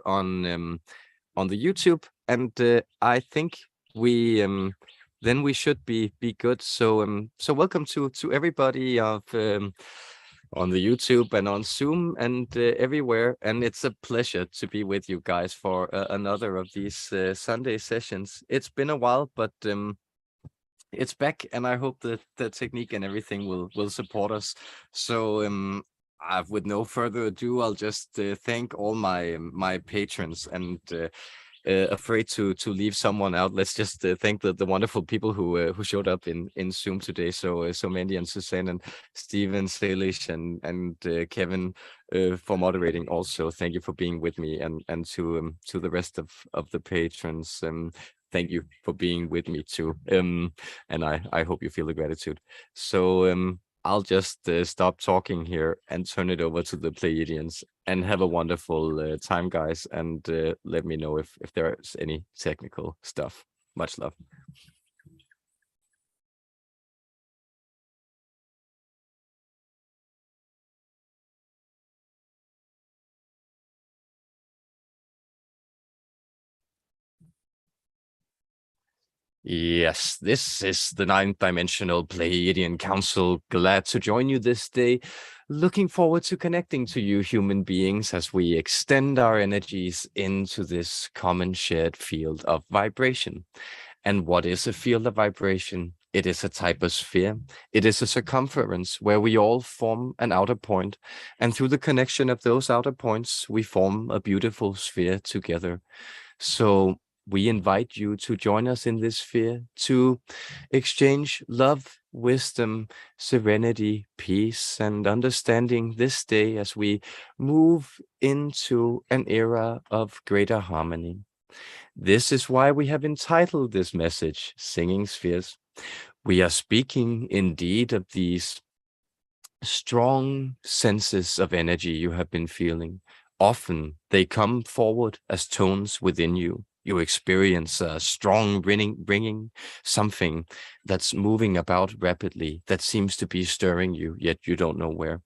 on the YouTube, and I think we then we should be good. So welcome to everybody of on the YouTube and on Zoom and everywhere. And it's a pleasure to be with you guys for another of these Sunday sessions. It's been a while, but it's back, and I hope that the technique and everything will support us. So with no further ado, I'll just thank all my patrons, and afraid to leave someone out. Let's just thank the wonderful people who showed up in Zoom today. So Mandy and Suzanne and Steven, Salish and Kevin for moderating. Also, thank you for being with me, and to the rest of the patrons. Thank you for being with me too. And I hope you feel the gratitude. So I'll just stop talking here and turn it over to the Pleiadians, and have a wonderful time, guys. And let me know if there's any technical stuff. Much love. Yes, this is the 9th dimensional Pleiadian Council. Glad to join you this day. Looking forward to connecting to you, human beings, as we extend our energies into this common shared field of vibration. And what is a field of vibration? It is a type of sphere. It is a circumference where we all form an outer point, and through the connection of those outer points, we form a beautiful sphere together. So we invite you to join us in this sphere, to exchange love, wisdom, serenity, peace, and understanding this day as we move into an era of greater harmony. This is why we have entitled this message, Singing Spheres. We are speaking indeed of these strong senses of energy you have been feeling. Often they come forward as tones within you. You experience a strong ringing, something that's moving about rapidly, that seems to be stirring you, yet you don't know where.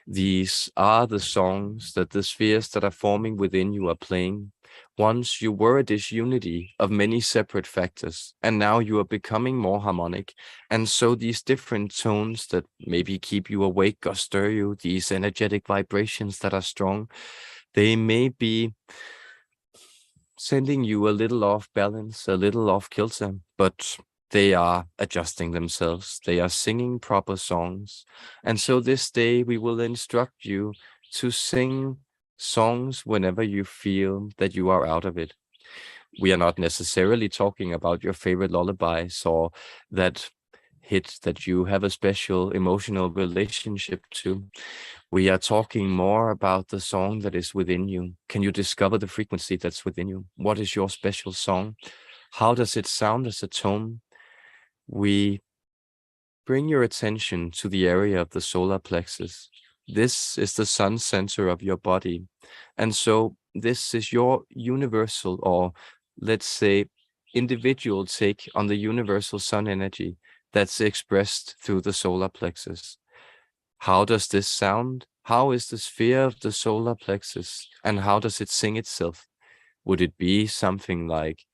These are the songs that the spheres that are forming within you are playing. Once you were a disunity of many separate factors, and now you are becoming more harmonic. And so these different tones that maybe keep you awake or stir you, these energetic vibrations that are strong, they may be sending you a little off balance, a little off kilter, but they are adjusting themselves. They are singing proper songs. And so this day we will instruct you to sing songs whenever you feel that you are out of it. We are not necessarily talking about your favorite lullabies or that hit that you have a special emotional relationship to. We are talking more about the song that is within you. Can you discover the frequency that's within you? What is your special song? How does it sound as a tone? We bring your attention to the area of the solar plexus. This is the sun center of your body. And so this is your universal, or let's say individual take on the universal sun energy that's expressed through the solar plexus. How does this sound? How is the sphere of the solar plexus, and how does it sing itself? Would it be something like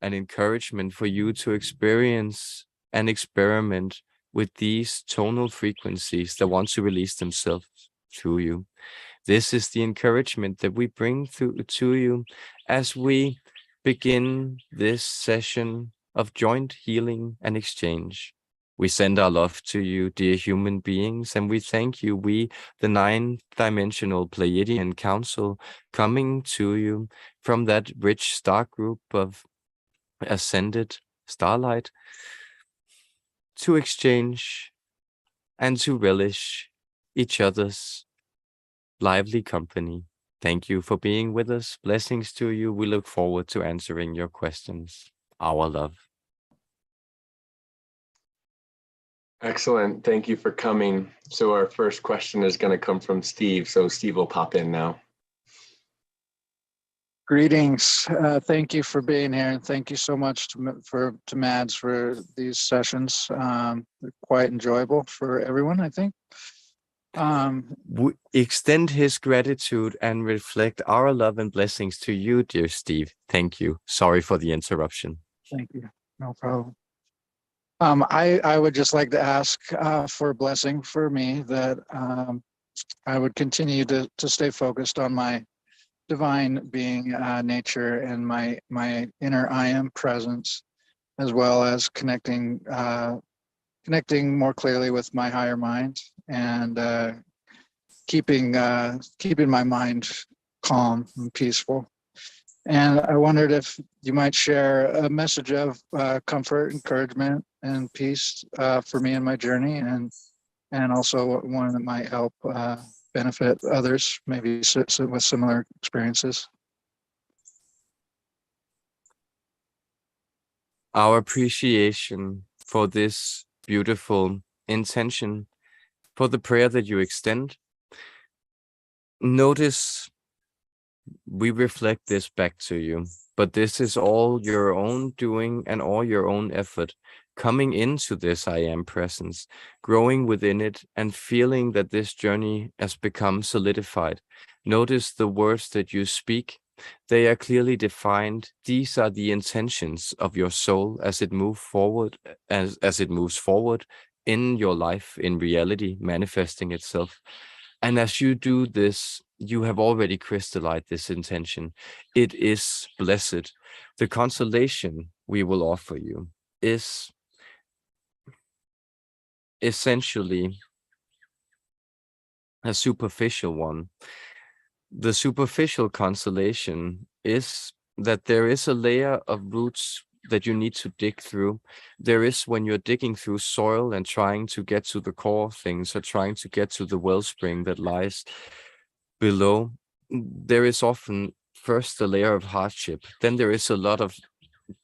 an encouragement for you to experience and experiment with these tonal frequencies that want to release themselves through you? This is the encouragement that we bring to you as we begin this session of joint healing and exchange. We send our love to you, dear human beings, and we thank you, we, the 9th dimensional Pleiadian Council, coming to you from that rich star group of ascended starlight, to exchange and to relish each other's lively company. Thank you for being with us. Blessings to you. We look forward to answering your questions. Our love. Excellent. Thank you for coming. So our first question is going to come from Steve. So Steve will pop in now. Greetings. Thank you for being here, and thank you so much to Mads for these sessions. They're quite enjoyable for everyone, I think. We extend his gratitude and reflect our love and blessings to you, dear Steve. Thank you. Sorry for the interruption. Thank you. No problem. I would just like to ask for a blessing for me that I would continue to stay focused on my divine being, nature, and my inner I am presence, as well as connecting more clearly with my higher mind, and keeping my mind calm and peaceful. And I wondered if you might share a message of comfort, encouragement, and peace for me in my journey, and also one that might help benefit others, maybe with similar experiences. Our appreciation for this beautiful intention, for the prayer that you extend. Notice we reflect this back to you, but this is all your own doing and all your own effort, coming into this I am presence, growing within it, and feeling that this journey has become solidified. Notice the words that you speak. They are clearly defined. These are the intentions of your soul as it moves forward, as it moves forward in your life, in reality, manifesting itself. And as you do this, you have already crystallized this intention. It is blessed. The consolation we will offer you is essentially a superficial one. The superficial consolation is that there is a layer of roots that you need to dig through. There is, when you're digging through soil and trying to get to the core of things, or trying to get to the wellspring that lies below, there is often first a layer of hardship. Then there is a lot of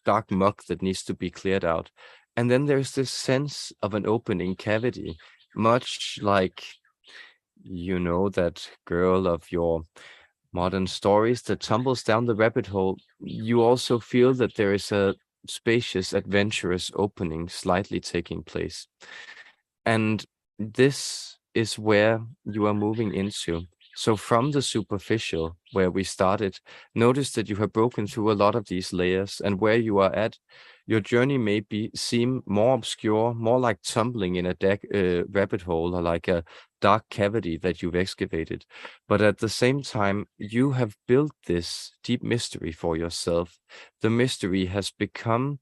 dark muck that needs to be cleared out. And then there's this sense of an opening cavity, much like, you know, that girl of your modern stories that tumbles down the rabbit hole. You also feel that there is a spacious, adventurous opening slightly taking place. And this is where you are moving into. So from the superficial, where we started, notice that you have broken through a lot of these layers, and where you are at, your journey may seem more obscure, more like tumbling in a rabbit hole, or like a dark cavity that you've excavated. But at the same time, you have built this deep mystery for yourself. The mystery has become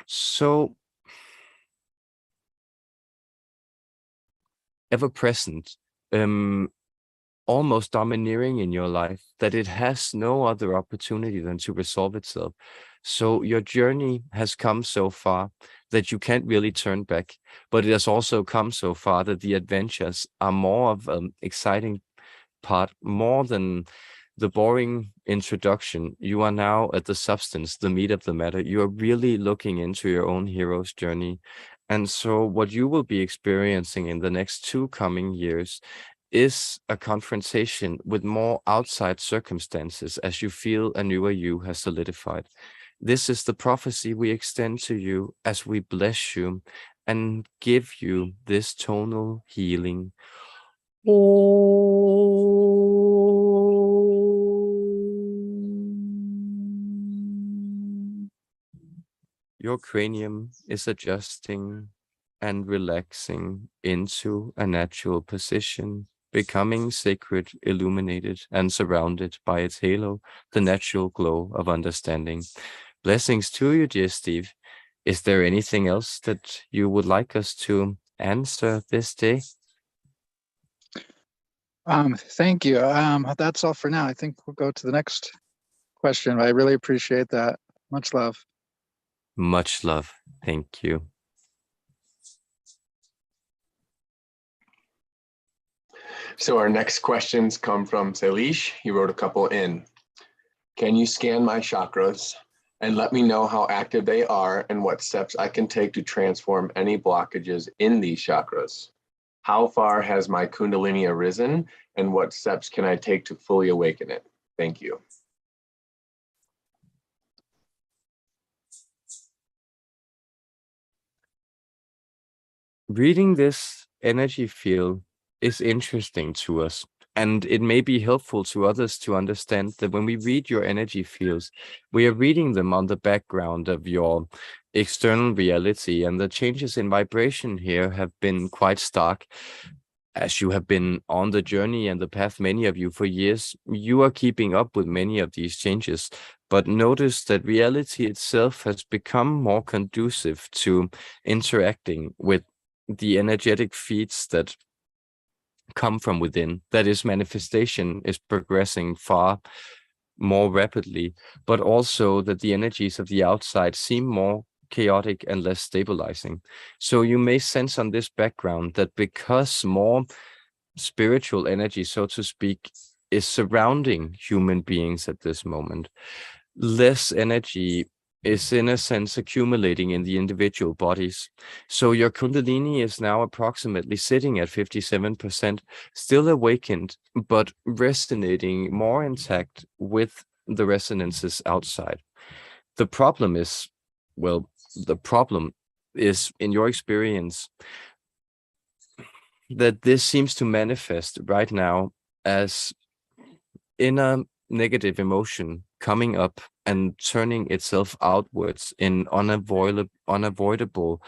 so ever present, almost domineering in your life, that it has no other opportunity than to resolve itself. So your journey has come so far that you can't really turn back, but it has also come so far that the adventures are more of an exciting part, more than the boring introduction. You are now at the substance, the meat of the matter. You are really looking into your own hero's journey. And so what you will be experiencing in the next 2 coming years is a confrontation with more outside circumstances as you feel a newer you has solidified. This is the prophecy we extend to you as we bless you and give you this tonal healing. Your cranium is adjusting and relaxing into a natural position, becoming sacred, illuminated, and surrounded by its halo, the natural glow of understanding. Blessings to you, dear Steve. Is there anything else that you would like us to answer this day? Thank you. That's all for now. I think we'll go to the next question. I really appreciate that. Much love. Much love. Thank you. So our next questions come from Salish. He wrote a couple in. Can you scan my chakras and let me know how active they are and what steps I can take to transform any blockages in these chakras? How far has my Kundalini arisen and what steps can I take to fully awaken it? Thank you. reading this energy field is interesting to us, and it may be helpful to others to understand that when we read your energy fields, we are reading them on the background of your external reality, and the changes in vibration here have been quite stark. As you have been on the journey and the path, many of you for years, you are keeping up with many of these changes, but notice that reality itself has become more conducive to interacting with the energetic feeds that come from within. That is, manifestation is progressing far more rapidly, but also that the energies of the outside seem more chaotic and less stabilizing. So you may sense on this background that because more spiritual energy, so to speak, is surrounding human beings at this moment, less energy is in a sense accumulating in the individual bodies. So your Kundalini is now approximately sitting at 57%, still awakened, but resonating more intact with the resonances outside. The problem is, in your experience, that this seems to manifest right now as inner negative emotion coming up and turning itself outwards in unavoidable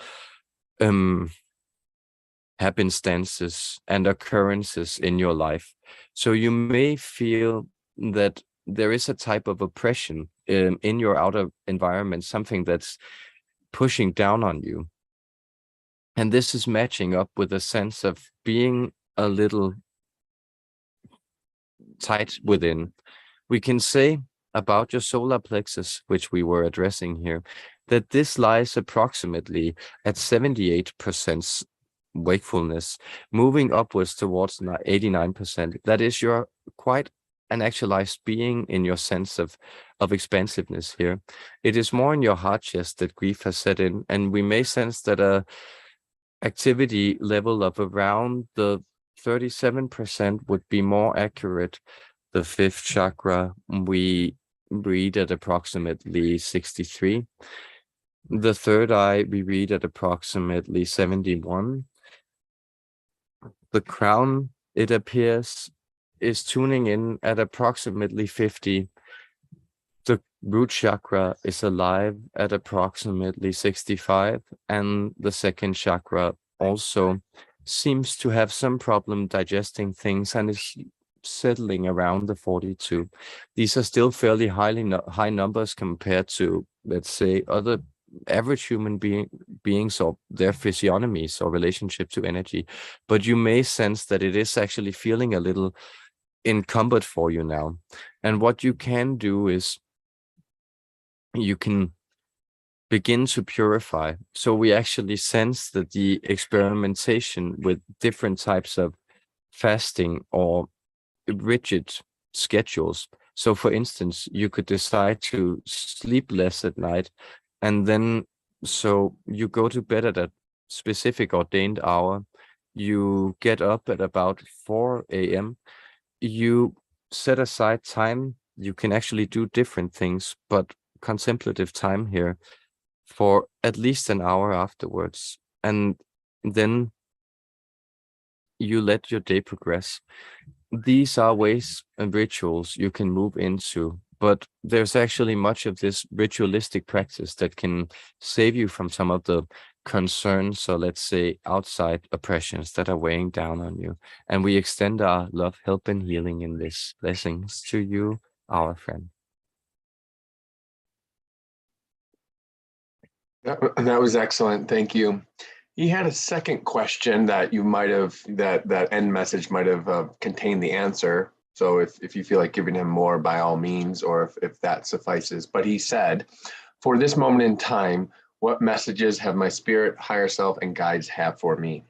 happenstances and occurrences in your life. So you may feel that there is a type of oppression in your outer environment, something that's pushing down on you. And this is matching up with a sense of being a little tight within. We can say about your solar plexus, which we were addressing here, that this lies approximately at 78% wakefulness, moving upwards towards 89%. That is, you're quite an actualized being in your sense of expansiveness here. It is more in your heart chest that grief has set in, and we may sense that a activity level of around the 37% would be more accurate. The fifth chakra, we read at approximately 63. The third eye, we read at approximately 71. The crown, it appears, is tuning in at approximately 50. The root chakra is alive at approximately 65, and the second chakra also seems to have some problem digesting things and is settling around the 42. These are still fairly high numbers compared to, let's say, other average human beings or their physiognomies or relationship to energy. But you may sense that it is actually feeling a little encumbered for you now. And what you can do is you can begin to purify. So we actually sense that the experimentation with different types of fasting or rigid schedules. So for instance, you could decide to sleep less at night, and then so you go to bed at a specific ordained hour, you get up at about 4 a.m., you set aside time, you can actually do different things, but contemplative time here for at least an hour afterwards, and then you let your day progress. These are ways and rituals you can move into, but there's actually much of this ritualistic practice that can save you from some of the concerns, or let's say outside oppressions that are weighing down on you. And we extend our love, help, and healing in this. Blessings to you, our friend. That was excellent. Thank you. He had a second question that you might have, that end message might have contained the answer. So if you feel like giving him more, by all means, or if that suffices. But he said, for this moment in time, what messages have my spirit, higher self, and guides have for me?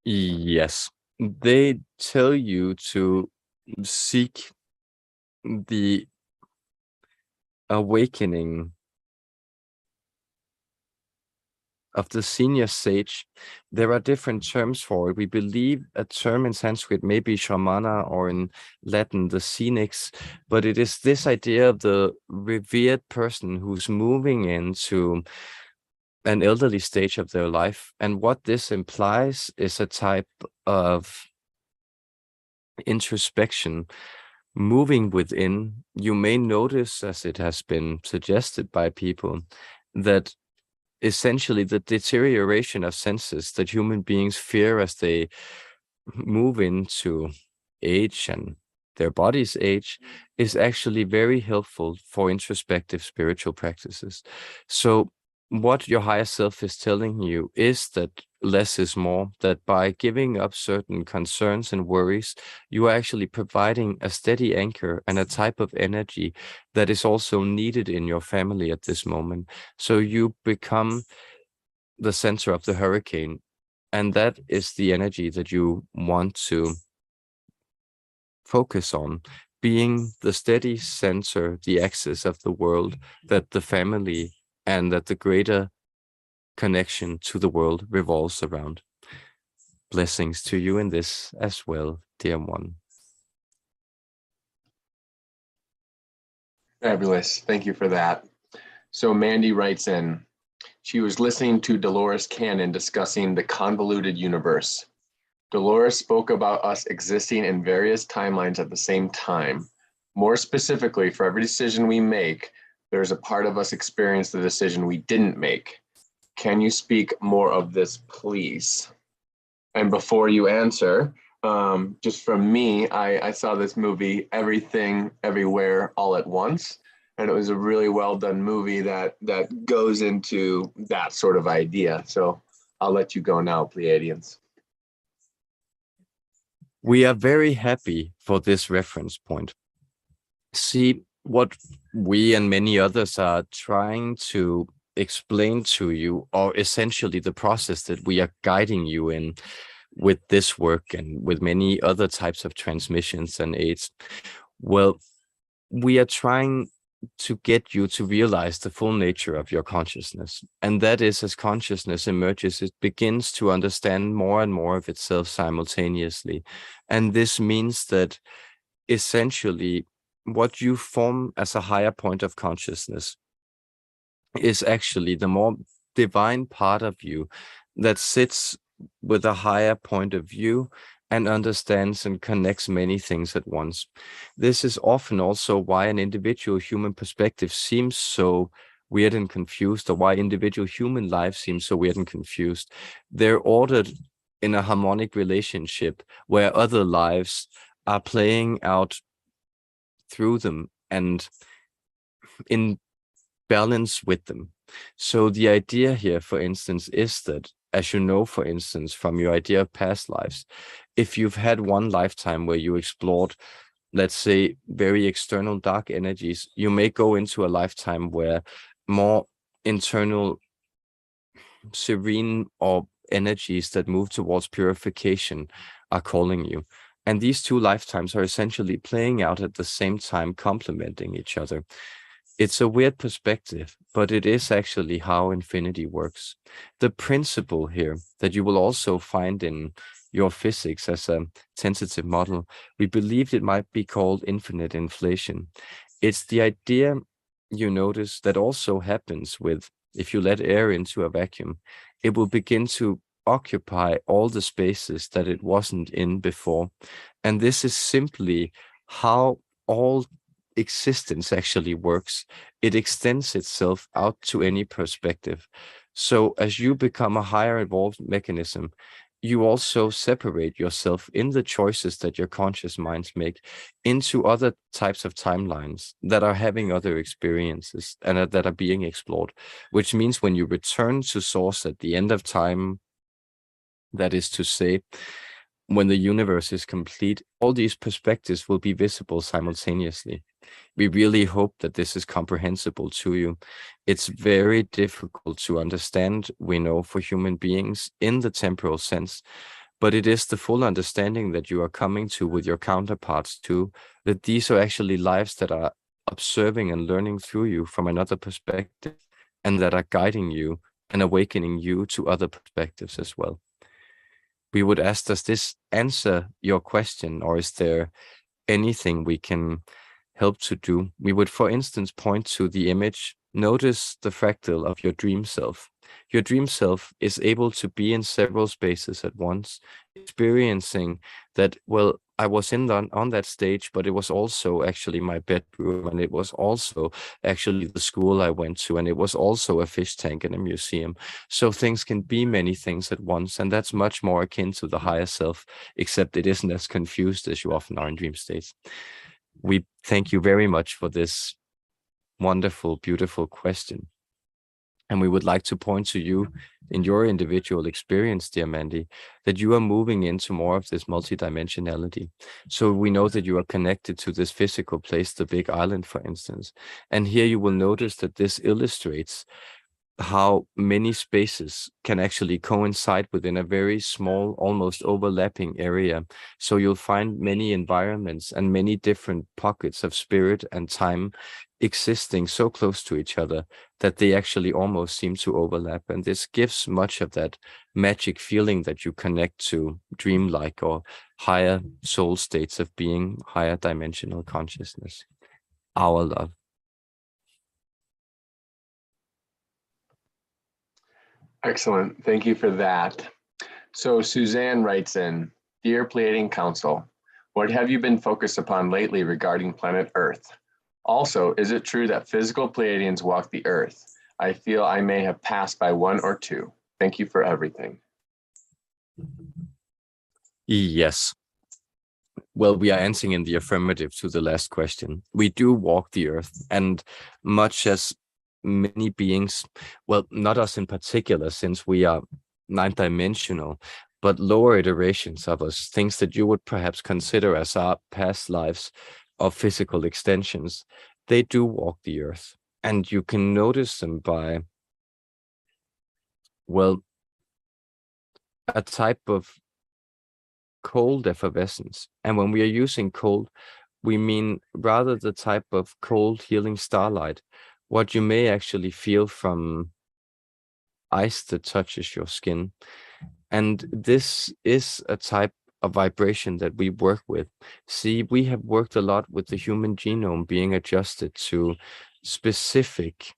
Yes, they tell you to seek the awakening of the senior sage. There are different terms for it. We believe a term in Sanskrit may be Shramana, or in Latin, the Phoenix, but it is this idea of the revered person who's moving into an elderly stage of their life. And what this implies is a type of introspection moving within. You may notice, as it has been suggested by people, that essentially the deterioration of senses that human beings fear as they move into age and their body's age is actually very helpful for introspective spiritual practices. So what your higher self is telling you is that less is more, that by giving up certain concerns and worries, you are actually providing a steady anchor and a type of energy that is also needed in your family at this moment. So you become the center of the hurricane, and that is the energy that you want to focus on, being the steady center, the axis of the world that the family and that the greater connection to the world revolves around. Blessings to you in this as well, dear one. Fabulous. Thank you for that. So Mandy writes in, she was listening to Dolores Cannon discussing the convoluted universe. Dolores spoke about us existing in various timelines at the same time. More specifically, for every decision we make, there's a part of us experience the decision we didn't make. Can you speak more of this, please? And before you answer, just from me, I saw this movie, Everything, Everywhere, All at Once. And it was a really well done movie that goes into that sort of idea. So I'll let you go now, Pleiadians. We are very happy for this reference point. See, what we and many others are trying to explain to you, or essentially the process that we are guiding you in with this work and with many other types of transmissions and aids, well, we are trying to get you to realize the full nature of your consciousness. And that is, as consciousness emerges, it begins to understand more and more of itself simultaneously. And this means that essentially what you form as a higher point of consciousness is actually the more divine part of you that sits with a higher point of view and understands and connects many things at once. This is often also why an individual human perspective seems so weird and confused, or why individual human lives seem so weird and confused. They're ordered in a harmonic relationship where other lives are playing out through them and in balance with them. So the idea here, for instance, is that, as you know, for instance, from your idea of past lives, if you've had one lifetime where you explored, let's say, very external dark energies, you may go into a lifetime where more internal, serene, or energies that move towards purification are calling you. And these two lifetimes are essentially playing out at the same time, complementing each other. It's a weird perspective, but it is actually how infinity works. The principle here that you will also find in your physics as a tentative model, we believed it might be called infinite inflation. It's the idea, you notice, that also happens with, if you let air into a vacuum, it will begin to occupy all the spaces that it wasn't in before. And this is simply how all existence actually works. It extends itself out to any perspective. So as you become a higher evolved mechanism, you also separate yourself in the choices that your conscious minds make into other types of timelines that are having other experiences and that are being explored, which means when you return to source at the end of time, that is to say, when the universe is complete, all these perspectives will be visible simultaneously. We really hope that this is comprehensible to you. It's very difficult to understand, we know, for human beings in the temporal sense, but it is the full understanding that you are coming to with your counterparts too, that these are actually lives that are observing and learning through you from another perspective, and that are guiding you and awakening you to other perspectives as well. We would ask, does this answer your question, or is there anything we can help to do? We would, for instance, point to the image Notice the fractal of your dream self. Your dream self is able to be in several spaces at once, experiencing that, well, I was on that stage, but it was also actually my bedroom, and it was also actually the school I went to, and it was also a fish tank in a museum. So things can be many things at once, and that's much more akin to the higher self, except it isn't as confused as you often are in dream states. We thank you very much for this wonderful, beautiful question. And we would like to point to you in your individual experience, dear Mandy, that you are moving into more of this multidimensionality. So we know that you are connected to this physical place, the big island, for instance. And here you will notice that this illustrates how many spaces can actually coincide within a very small, almost overlapping area. So you'll find many environments and many different pockets of spirit and time existing so close to each other that they actually almost seem to overlap. And this gives much of that magic feeling that you connect to dreamlike or higher soul states of being, higher dimensional consciousness. Our love. Excellent. Thank you for that. So Suzanne writes in, Dear Pleiadian Council, what have you been focused upon lately regarding planet Earth? Also, is it true that physical Pleiadians walk the Earth? I feel I may have passed by one or two. Thank you for everything. Yes. Well, we are answering in the affirmative to the last question. We do walk the Earth, and much as many beings, well, not us in particular, since we are ninth-dimensional, but lower iterations of us, things that you would perhaps consider as our past lives of physical extensions, they do walk the Earth. And you can notice them by, well, a type of cold effervescence. And when we are using cold, we mean rather the type of cold healing starlight, what you may actually feel from ice that touches your skin. And this is a type of vibration that we work with. See, we have worked a lot with the human genome being adjusted to specific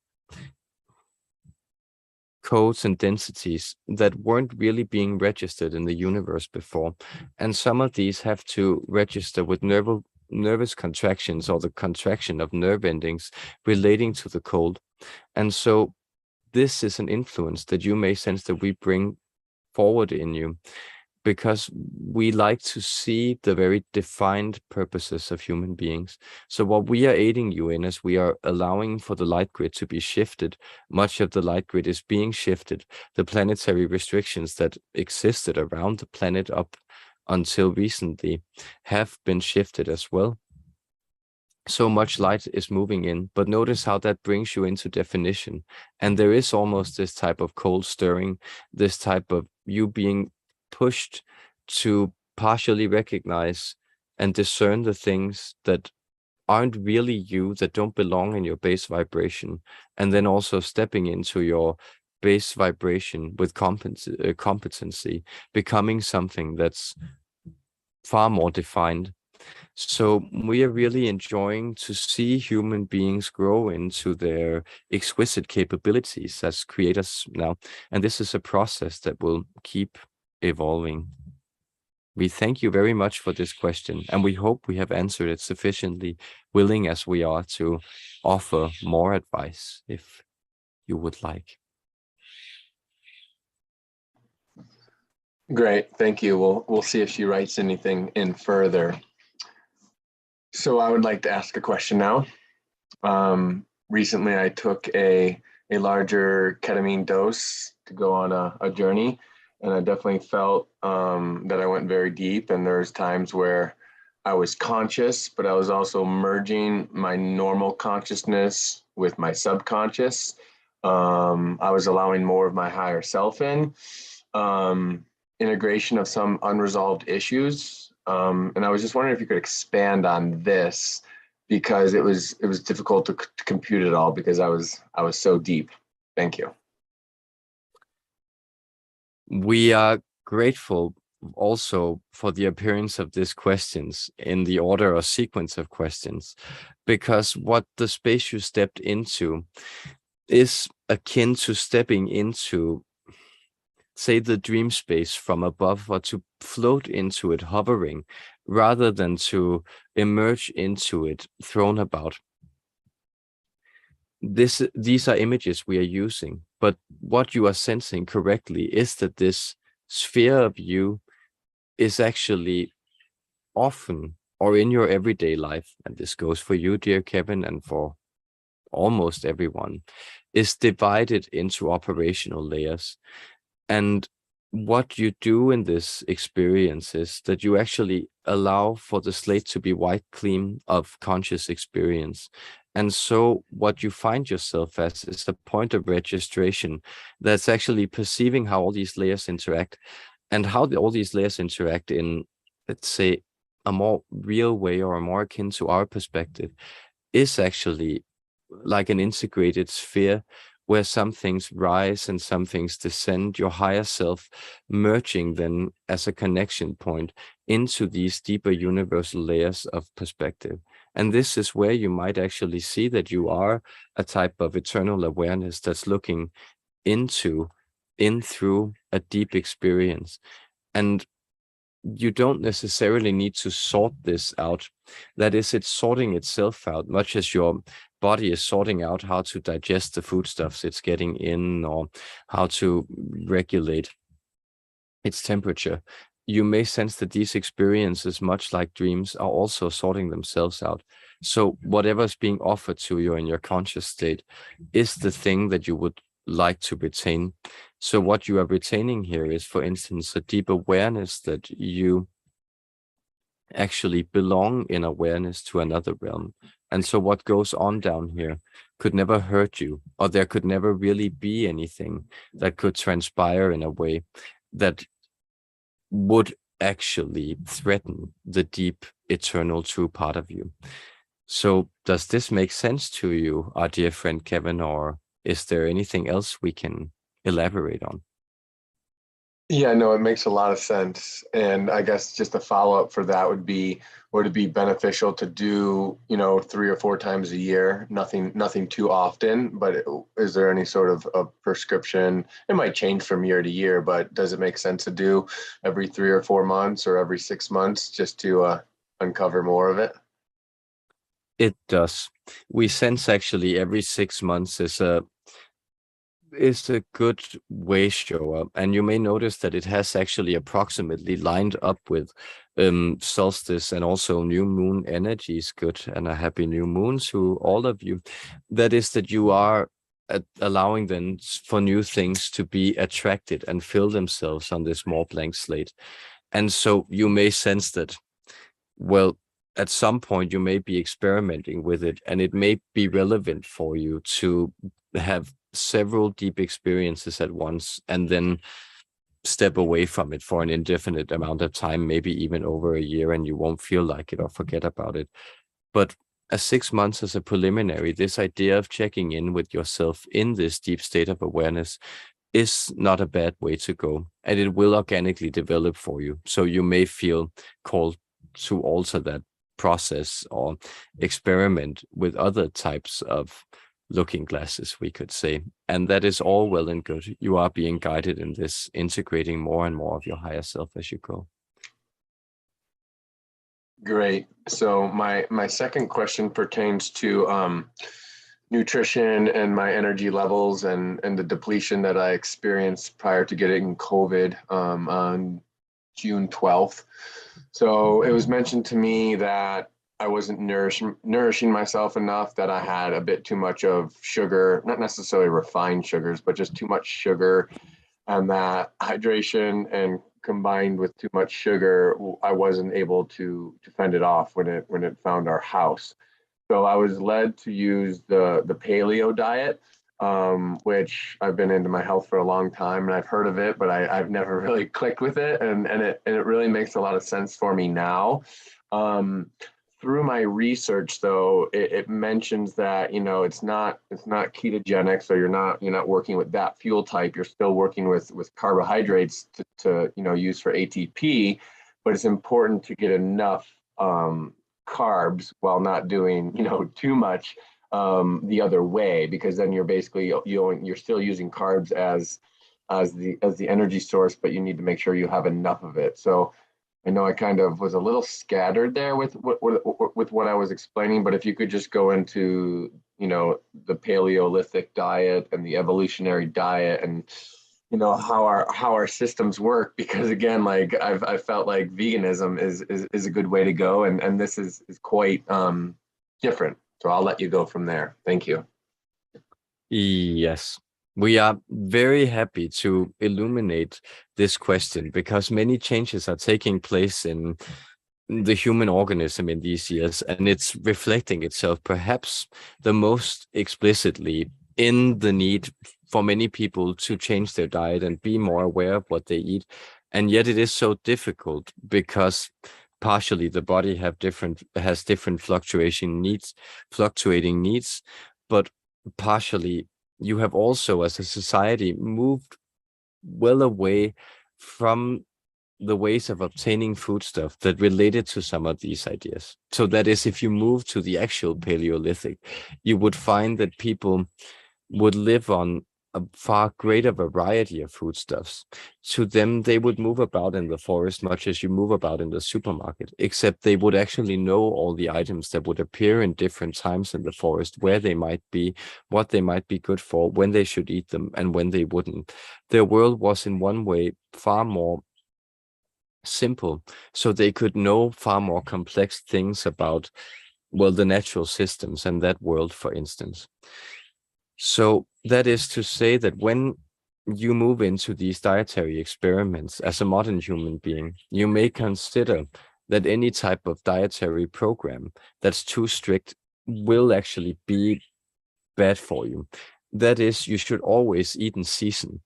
codes and densities that weren't really being registered in the universe before. And some of these have to register with nervous contractions or the contraction of nerve endings relating to the cold. And so this is an influence that you may sense that we bring forward in you, because we like to see the very defined purposes of human beings. So what we are aiding you in is we are allowing for the light grid to be shifted. Much of the light grid is being shifted. The planetary restrictions that existed around the planet up until recently have been shifted as well. So much light is moving in, but notice how that brings you into definition. And there is almost this type of cold stirring, this type of you being pushed to partially recognize and discern the things that aren't really you, that don't belong in your base vibration, and then also stepping into your base vibration with competency, becoming something that's far more defined. So we are really enjoying to see human beings grow into their exquisite capabilities as creators now. And this is a process that will keep evolving. We thank you very much for this question, and we hope we have answered it sufficiently, willing as we are to offer more advice if you would like. Great, thank you. We'll see if she writes anything in further. So I would like to ask a question now. Recently, I took a larger ketamine dose to go on a journey, and I definitely felt that I went very deep, and there's times where I was conscious, but I was also merging my normal consciousness with my subconscious. I was allowing more of my higher self in, integration of some unresolved issues. And I was just wondering if you could expand on this, because it was difficult to compute it all because I was so deep. Thank you. We are grateful also for the appearance of these questions in the order or sequence of questions, because what the space you stepped into is akin to stepping into, say, the dream space from above, or to float into it hovering, rather than to emerge into it thrown about. These are images we are using, but what you are sensing correctly is that this sphere of you is actually often, or in your everyday life, and this goes for you, dear Kevin, and for almost everyone, is divided into operational layers. And what you do in this experience is that you actually allow for the slate to be wiped clean of conscious experience. And so what you find yourself as is a point of registration that's actually perceiving how all these layers interact, and how all these layers interact in, let's say, a more real way, or a more akin to our perspective, is actually like an integrated sphere where some things rise and some things descend, your higher self merging then as a connection point into these deeper universal layers of perspective. And this is where you might actually see that you are a type of eternal awareness that's looking in through a deep experience. And you don't necessarily need to sort this out. That is, it's sorting itself out, much as your body is sorting out how to digest the foodstuffs it's getting in, or how to regulate its temperature. You may sense that these experiences, much like dreams, are also sorting themselves out. So whatever's being offered to you in your conscious state is the thing that you would like to retain. So what you are retaining here is, for instance, a deep awareness that you actually belong in awareness to another realm. And so what goes on down here could never hurt you, or there could never really be anything that could transpire in a way that would actually threaten the deep, eternal, true part of you. So does this make sense to you, our dear friend Kevin, or is there anything else we can elaborate on? Yeah, no, it makes a lot of sense. And I guess just a follow-up for that would be, would it be beneficial to do, 3 or 4 times a year? Nothing too often, but is there any sort of a prescription? It might change from year to year, but does it make sense to do every 3 or 4 months, or every 6 months, just to uncover more of it? It does. We sense actually every 6 months is a good way show up, and you may notice that it has actually approximately lined up with solstice and also new moon energies. Good, and a happy new moon to all of you. That is, that you are allowing then for new things to be attracted and fill themselves on this more blank slate. And so you may sense that, well, at some point you may be experimenting with it, and it may be relevant for you to have several deep experiences at once, and then step away from it for an indefinite amount of time, maybe even over a year, and you won't feel like it or forget about it. But 6 months as a preliminary, this idea of checking in with yourself in this deep state of awareness is not a bad way to go, and it will organically develop for you. So you may feel called to alter that process, or experiment with other types of looking glasses, we could say. And that is all well and good. You are being guided in this, integrating more and more of your higher self as you go. Great. So my second question pertains to nutrition and my energy levels, and the depletion that I experienced prior to getting COVID on June 12th. So it was mentioned to me that I wasn't nourishing myself enough, that I had a bit too much of sugar, not necessarily refined sugars, but just too much sugar, and that hydration and combined with too much sugar, I wasn't able to fend it off when it found our house. So I was led to use the paleo diet, which I've been into my health for a long time, and I've heard of it, but I've never really clicked with it, and it really makes a lot of sense for me now. Through my research, though, it mentions that it's not ketogenic, so you're not working with that fuel type. You're still working with carbohydrates to use for ATP, but it's important to get enough carbs while not doing too much the other way, because then you're basically you're still using carbs as the energy source, but you need to make sure you have enough of it. So I know I kind of was a little scattered there with what I was explaining, but if you could just go into, the Paleolithic diet and the evolutionary diet, and how our systems work, because again, like I've felt like veganism is a good way to go, and this is quite different. So I'll let you go from there. Thank you. Yes, we are very happy to illuminate this question, because many changes are taking place in the human organism in these years, and it's reflecting itself perhaps the most explicitly in the need for many people to change their diet and be more aware of what they eat. And yet it is so difficult, because partially the body has different fluctuating needs, but partially you have also, as a society, moved well away from the ways of obtaining foodstuff that related to some of these ideas. So that is, if you move to the actual Paleolithic, you would find that people would live on a far greater variety of foodstuffs. To them, they would move about in the forest much as you move about in the supermarket, except they would actually know all the items that would appear in different times in the forest, where they might be, what they might be good for, when they should eat them, and when they wouldn't. Their world was in one way far more simple, so they could know far more complex things about, well, the natural systems and that world, for instance. So that is to say that when you move into these dietary experiments as a modern human being, you may consider that any type of dietary program that's too strict will actually be bad for you. That is, you should always eat in season.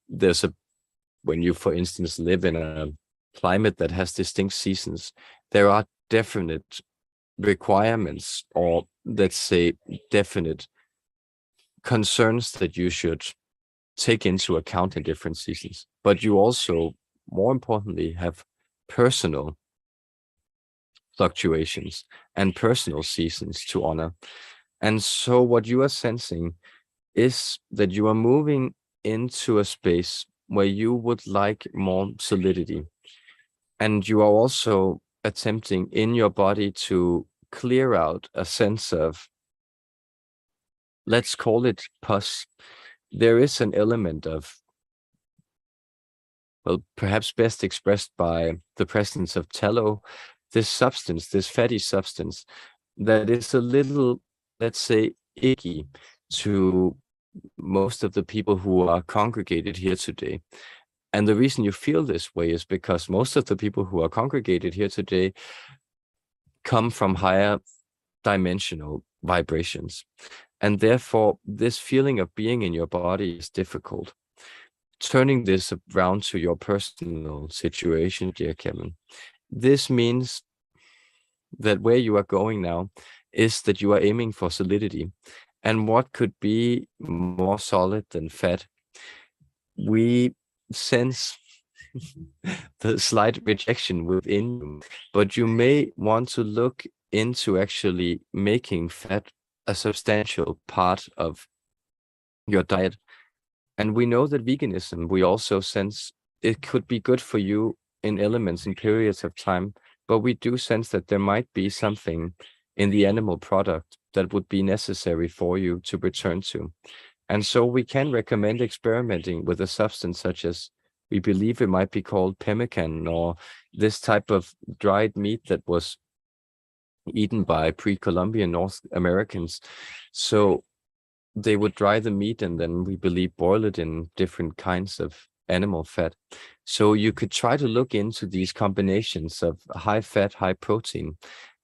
When you, for instance, live in a climate that has distinct seasons, there are definite requirements, or let's say definite concerns that you should take into account in different seasons. But you also, more importantly, have personal fluctuations and personal seasons to honor. And so what you are sensing is that you are moving into a space where you would like more solidity. And you are also attempting in your body to clear out a sense of, let's call it pus. There is an element of, well, perhaps best expressed by the presence of tallow, this substance, this fatty substance, that is a little, let's say, icky to most of the people who are congregated here today. And the reason you feel this way is because most of the people who are congregated here today come from higher dimensional vibrations. And therefore, this feeling of being in your body is difficult. Turning this around to your personal situation, dear Kevin, this means that where you are going now is that you are aiming for solidity. And what could be more solid than fat? We sense the slight rejection within you, but you may want to look into actually making fat a substantial part of your diet. And we know that veganism, we also sense it could be good for you in elements in periods of time, but we do sense that there might be something in the animal product that would be necessary for you to return to. And so we can recommend experimenting with a substance such as, we believe it might be called pemmican, or this type of dried meat that was eaten by pre-Columbian North Americans. So they would dry the meat and then, we believe, boil it in different kinds of animal fat. So you could try to look into these combinations of high fat, high protein.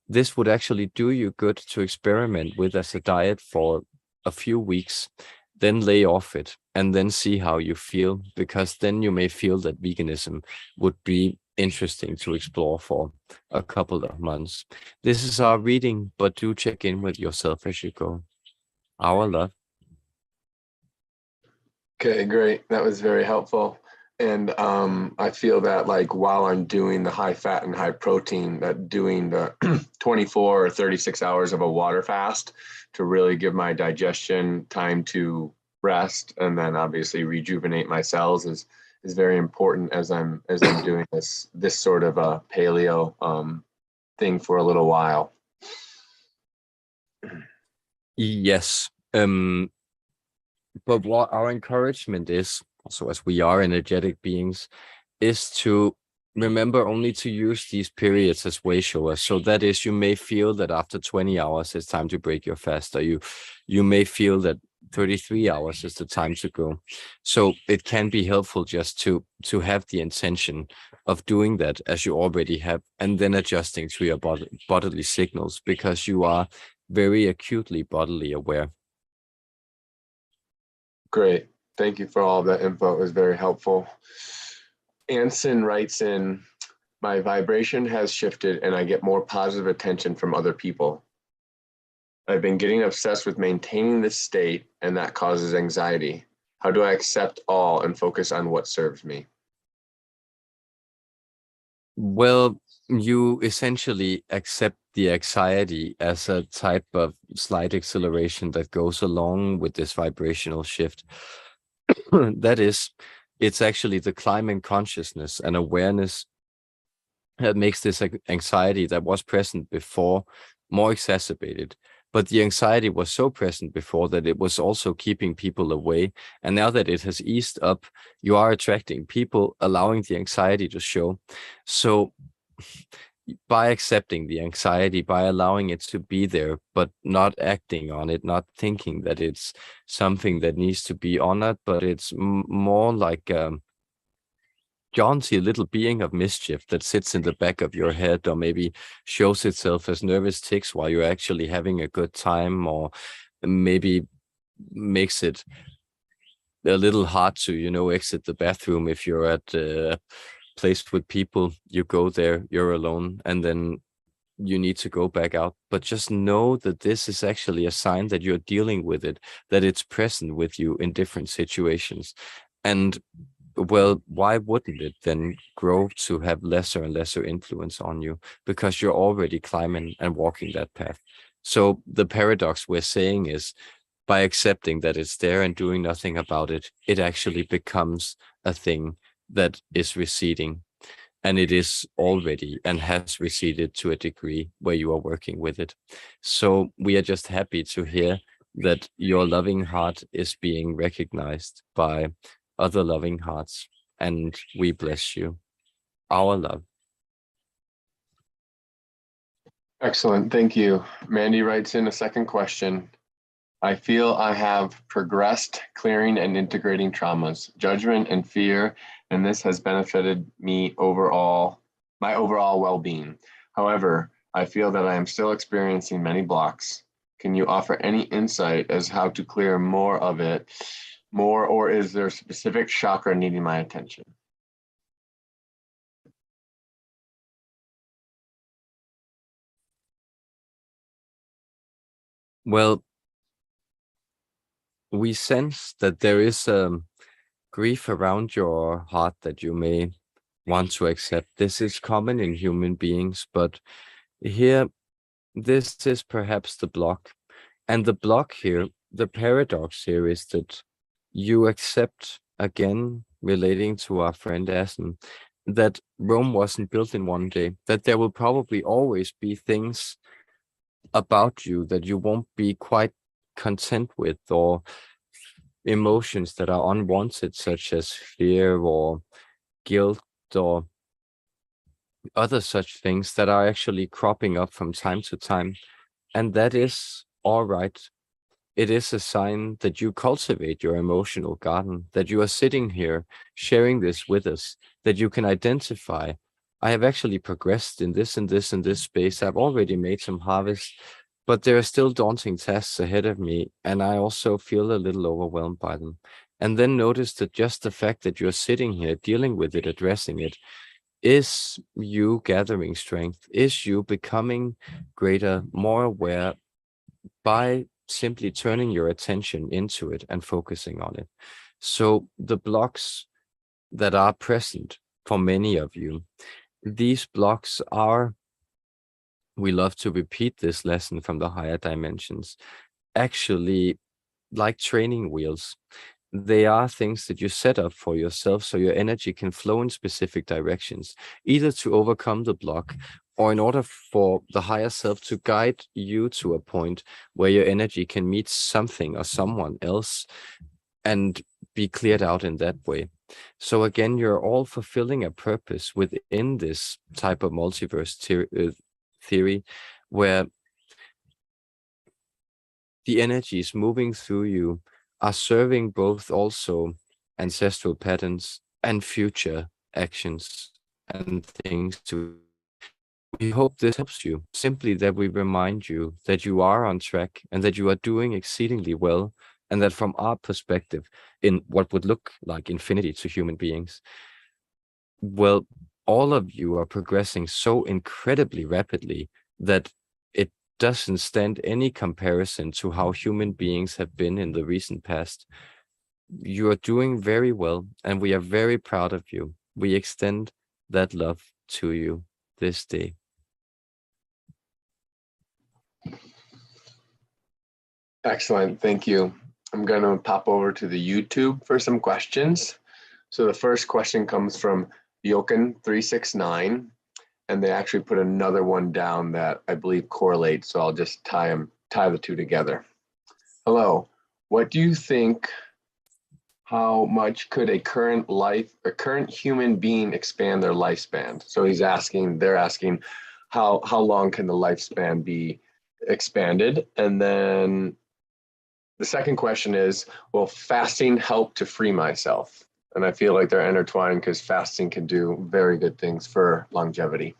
This would actually do you good to experiment with as a diet for a few weeks, then lay off it and then see how you feel, because then you may feel that veganism would be interesting to explore for a couple of months. This is our reading, but do check in with yourself as you go. Our love. Okay, great. That was very helpful. And I feel that like while I'm doing the high fat and high protein, that doing the 24 or 36 hours of a water fast to really give my digestion time to rest and then obviously rejuvenate my cells is very important as I'm doing this sort of a paleo thing for a little while. Yes. But what our encouragement is, also as we are energetic beings, is to remember only to use these periods as way showers. So that is, you may feel that after 20 hours it's time to break your fast, or you may feel that 33 hours is the time to go. So it can be helpful just to have the intention of doing that as you already have, and then adjusting to your bodily signals, because you are very acutely bodily aware. Great. Thank you for all that info. It was very helpful. Anson writes in, my vibration has shifted and I get more positive attention from other people. I've been getting obsessed with maintaining this state and that causes anxiety. How do I accept all and focus on what serves me? Well, you essentially accept the anxiety as a type of slight acceleration that goes along with this vibrational shift. That is, it's actually the climb in consciousness and awareness that makes this anxiety that was present before more exacerbated. But the anxiety was so present before that it was also keeping people away. And now that it has eased up, you are attracting people, allowing the anxiety to show. So by accepting the anxiety, by allowing it to be there, but not acting on it, not thinking that it's something that needs to be honored, but it's more like jaunty little being of mischief that sits in the back of your head, or maybe shows itself as nervous tics while you're actually having a good time, or maybe makes it a little hard to, exit the bathroom if you're at a place with people. You go there, you're alone, and then you need to go back out. But just know that this is actually a sign that you're dealing with it, that it's present with you in different situations. And well, why wouldn't it then grow to have lesser and lesser influence on you? Because you're already climbing and walking that path. So the paradox we're saying is, by accepting that it's there and doing nothing about it, it actually becomes a thing that is receding. And it is already and has receded to a degree where you are working with it. So we are just happy to hear that your loving heart is being recognized by other loving hearts, and we bless you. Our love. Excellent. Thank you. Mandy writes in a second question. I feel I have progressed clearing and integrating traumas, judgment and fear, and this has benefited me my overall well-being. However, I feel that I am still experiencing many blocks. Can you offer any insight as how to clear more of it, or is there a specific chakra needing my attention? Well, we sense that there is grief around your heart that you may want to accept. This is common in human beings, but here, this is perhaps the block. And the block here, the paradox here, is that you accept, again, relating to our friend Asen, that Rome wasn't built in one day, that there will probably always be things about you that you won't be quite content with, or emotions that are unwanted, such as fear or guilt or other such things that are actually cropping up from time to time. And that is all right. It is a sign that you cultivate your emotional garden, that you are sitting here sharing this with us, that you can identify, I have actually progressed in this and this and this space. I've already made some harvest, but there are still daunting tasks ahead of me, and I also feel a little overwhelmed by them. And then notice that just the fact that you're sitting here dealing with it, addressing it, is you gathering strength, is you becoming greater, more aware by simply turning your attention into it and focusing on it. So the blocks that are present for many of you. These blocks are, we love to repeat this lesson from the higher dimensions, actually like training wheels. They are things that you set up for yourself so your energy can flow in specific directions, either to overcome the block or in order for the higher self to guide you to a point where your energy can meet something or someone else and be cleared out in that way. So again, you're all fulfilling a purpose within this type of multiverse theory, where the energies moving through you are serving both also ancestral patterns and future actions and things to. We hope this helps you. Simply that we remind you that you are on track and that you are doing exceedingly well, and that from our perspective, in what would look like infinity to human beings, well, all of you are progressing so incredibly rapidly that it doesn't stand any comparison to how human beings have been in the recent past. You are doing very well, and we are very proud of you. We extend that love to you this day. Excellent, thank you. I'm going to pop over to the YouTube for some questions. So the first question comes from Yoken369, and they actually put another one down that I believe correlates, so I'll just tie the two together. Hello, what do you think, how much could a current human being expand their lifespan? So they're asking how long can the lifespan be expanded? And then the second question is, will fasting help to free myself? And I feel like they're intertwined because fasting can do very good things for longevity.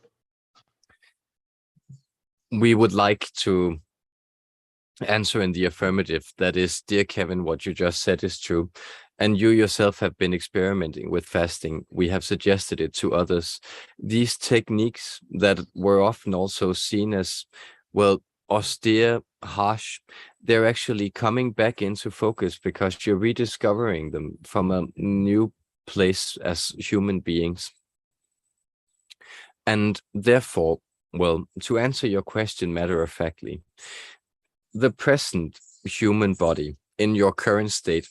We would like to answer in the affirmative. That is, dear Kevin, what you just said is true. And you yourself have been experimenting with fasting. We have suggested it to others. These techniques that were often also seen as, well, austere, harsh, they're actually coming back into focus because you're rediscovering them from a new place as human beings. And therefore, well, to answer your question matter-of-factly, the present human body in your current state,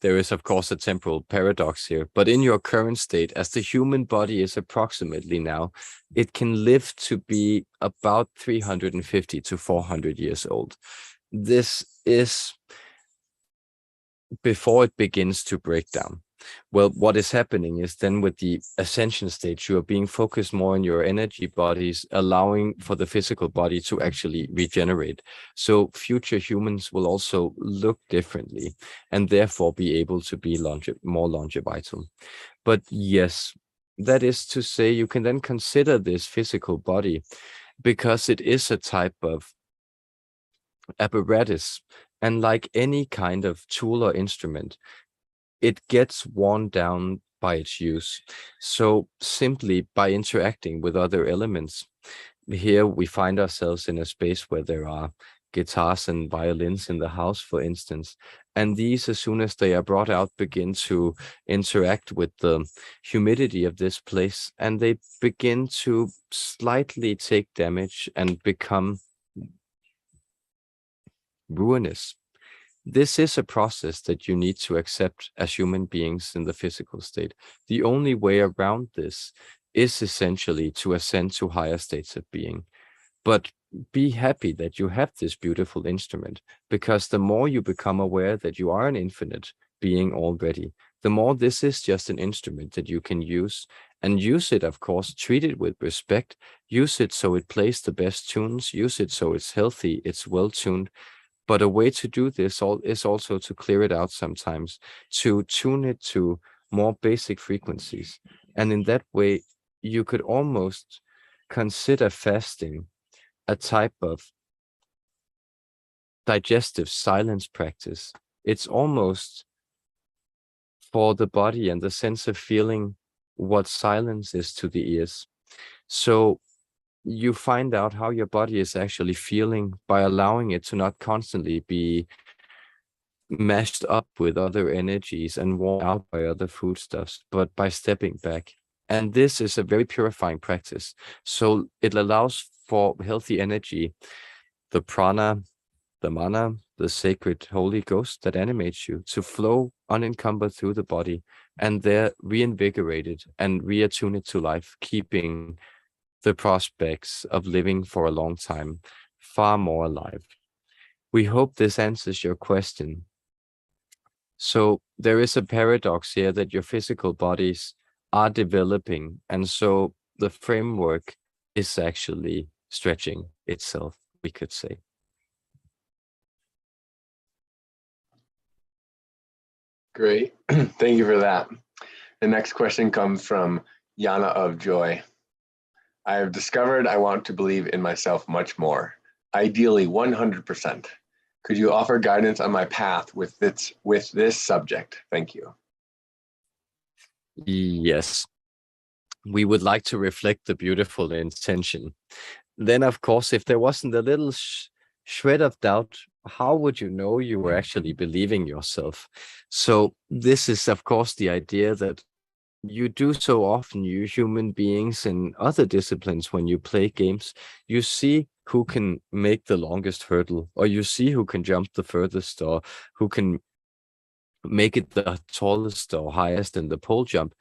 there is of course a temporal paradox here, but in your current state, as the human body is approximately now, it can live to be about 350 to 400 years old. This is before it begins to break down. Well, what is happening is then with the ascension stage, you are being focused more on your energy bodies, allowing for the physical body to actually regenerate. So future humans will also look differently and therefore be able to be more longevital. But yes, that is to say, you can then consider this physical body because it is a type of apparatus, and like any kind of tool or instrument, it gets worn down by its use. So simply by interacting with other elements, here we find ourselves in a space where there are guitars and violins in the house, for instance, and these, as soon as they are brought out, begin to interact with the humidity of this place, and they begin to slightly take damage and become ruinous. This is a process that you need to accept as human beings in the physical state. The only way around this is essentially to ascend to higher states of being. But be happy that you have this beautiful instrument, because the more you become aware that you are an infinite being already, the more this is just an instrument that you can use, and use it, of course, treat it with respect, use it so it plays the best tunes, use it so it's healthy, it's well-tuned. But a way to do this is also to clear it out sometimes, to tune it to more basic frequencies. And in that way, you could almost consider fasting a type of digestive silence practice. It's almost for the body and the sense of feeling what silence is to the ears. So you find out how your body is actually feeling by allowing it to not constantly be mashed up with other energies and worn out by other foodstuffs, but by stepping back. And this is a very purifying practice. So it allows for healthy energy, the prana, the mana, the sacred Holy Ghost that animates you, to flow unencumbered through the body, and there reinvigorated and reattuned to life, keeping the prospects of living for a long time far more alive. We hope this answers your question. So there is a paradox here that your physical bodies are developing, and so the framework is actually stretching itself, we could say. Great. Thank you for that. The next question comes from Yana of Joy. I have discovered I want to believe in myself much more, ideally 100%. Could you offer guidance on my path with this subject? Thank you. Yes, we would like to reflect the beautiful intention. Then, of course, if there wasn't a little shred of doubt, how would you know you were actually believing yourself? So this is, of course, the idea that you do so often, you human beings in other disciplines, when you play games, you see who can make the longest hurdle, or you see who can jump the furthest, or who can make it the tallest or highest in the pole jump.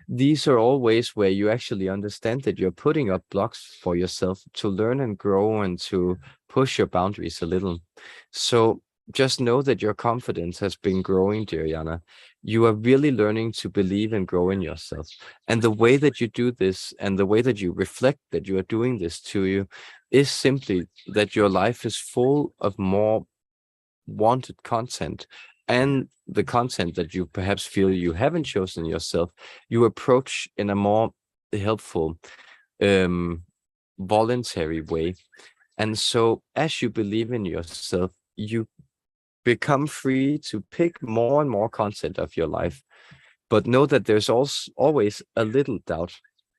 These are all ways where you actually understand that you're putting up blocks for yourself to learn and grow and to push your boundaries a little. So just know that your confidence has been growing, dear Jana. You are really learning to believe and grow in yourself. And the way that you do this and the way that you reflect that you are doing this to you is simply that your life is full of more wanted content, and the content that you perhaps feel you haven't chosen yourself, you approach in a more helpful, voluntary way. And so as you believe in yourself, you become free to pick more and more content of your life. But know that there's also always a little doubt,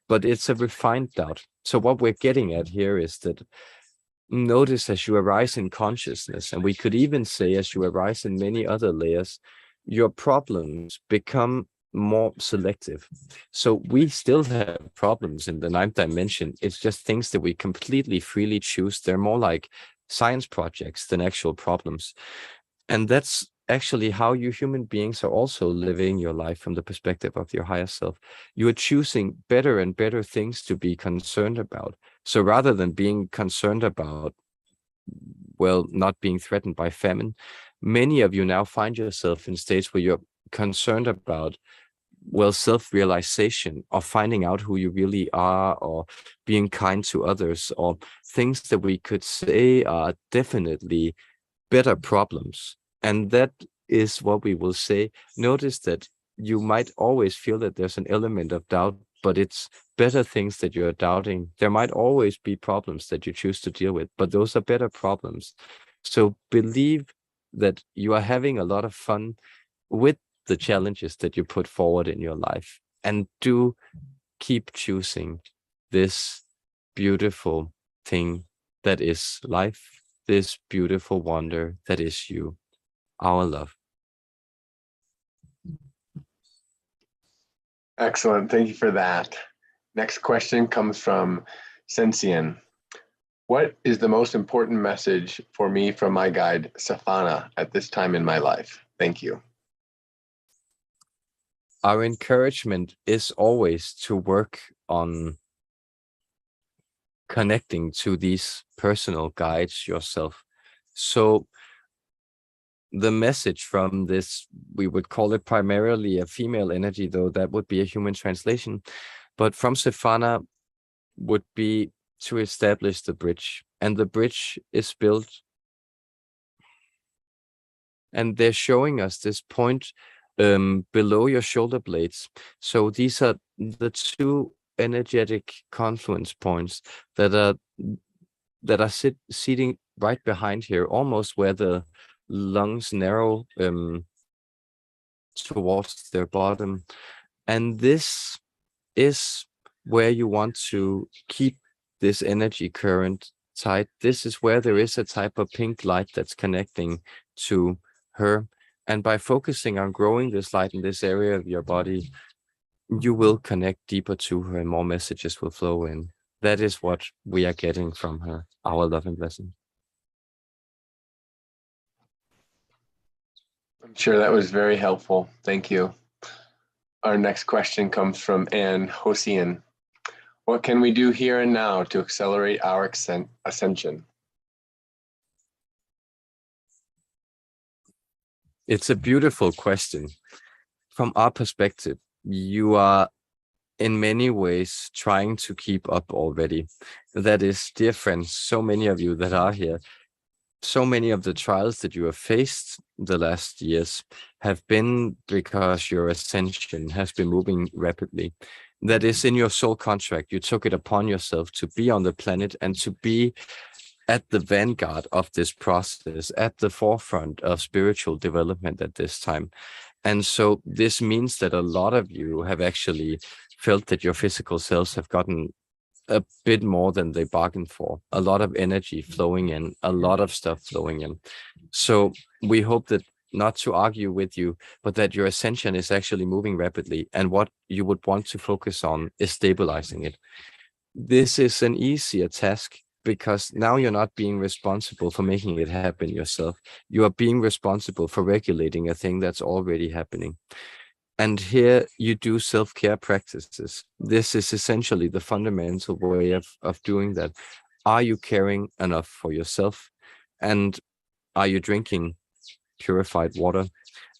but it's a refined doubt. So what we're getting at here is that notice as you arise in consciousness, and we could even say as you arise in many other layers, your problems become more selective. So we still have problems in the ninth dimension. It's just things that we completely freely choose. They're more like science projects than actual problems. And that's actually how you human beings are also living your life from the perspective of your higher self. You are choosing better and better things to be concerned about. So rather than being concerned about, well, not being threatened by famine, many of you now find yourself in states where you're concerned about, well, self-realization, or finding out who you really are, or being kind to others, or things that we could say are definitely better problems. And that is what we will say. Notice that you might always feel that there's an element of doubt, but it's better things that you're doubting. There might always be problems that you choose to deal with, but those are better problems. So believe that you are having a lot of fun with the challenges that you put forward in your life, and do keep choosing this beautiful thing that is life, this beautiful wonder that is you, our love. Excellent. Thank you for that. Next question comes from Sensian. What is the most important message for me from my guide, Safana, at this time in my life? Thank you. Our encouragement is always to work on connecting to these personal guides yourself. So the message from this, we would call it primarily a female energy, though that would be a human translation, but from Safana would be to establish the bridge. And the bridge is built, and they're showing us this point below your shoulder blades. So these are the two energetic confluence points that are sitting right behind here, almost where the lungs narrow towards their bottom. And this is where you want to keep this energy current tight. This is where there is a type of pink light that's connecting to her. And by focusing on growing this light in this area of your body, you will connect deeper to her and more messages will flow in. That is what we are getting from her, our love and blessing. I'm sure that was very helpful. Thank you. Our next question comes from Anne Hosian. What can we do here and now to accelerate our ascension? It's a beautiful question. From our perspective, you are in many ways trying to keep up already. That is, dear friends, so many of you that are here, so many of the trials that you have faced the last years have been because your ascension has been moving rapidly. That is in your soul contract. You took it upon yourself to be on the planet and to be at the vanguard of this process, at the forefront of spiritual development at this time. And so this means that a lot of you have actually felt that your physical selves have gotten a bit more than they bargained for. A lot of energy flowing in, a lot of stuff flowing in. So we hope that, not to argue with you, but that your ascension is actually moving rapidly. And what you would want to focus on is stabilizing it. This is an easier task because now you're not being responsible for making it happen yourself. You are being responsible for regulating a thing that's already happening. And here you do self-care practices. This is essentially the fundamental way of doing that. Are you caring enough for yourself? And are you drinking purified water?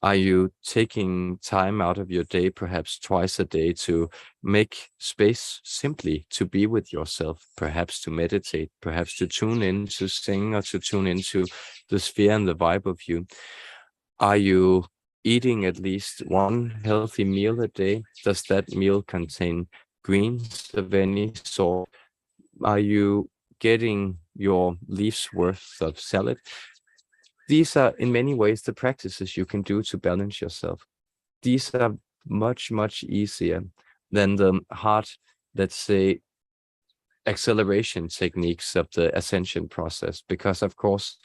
Are you taking time out of your day, perhaps twice a day, to make space simply to be with yourself, perhaps to meditate, perhaps to tune in, to sing, or to tune into the sphere and the vibe of you? Are you eating at least one healthy meal a day? Does that meal contain greens of any sort? Are you getting your leaf's worth of salad? These are in many ways the practices you can do to balance yourself. These are much, much easier than the hard, let's say, acceleration techniques of the ascension process. Because of course,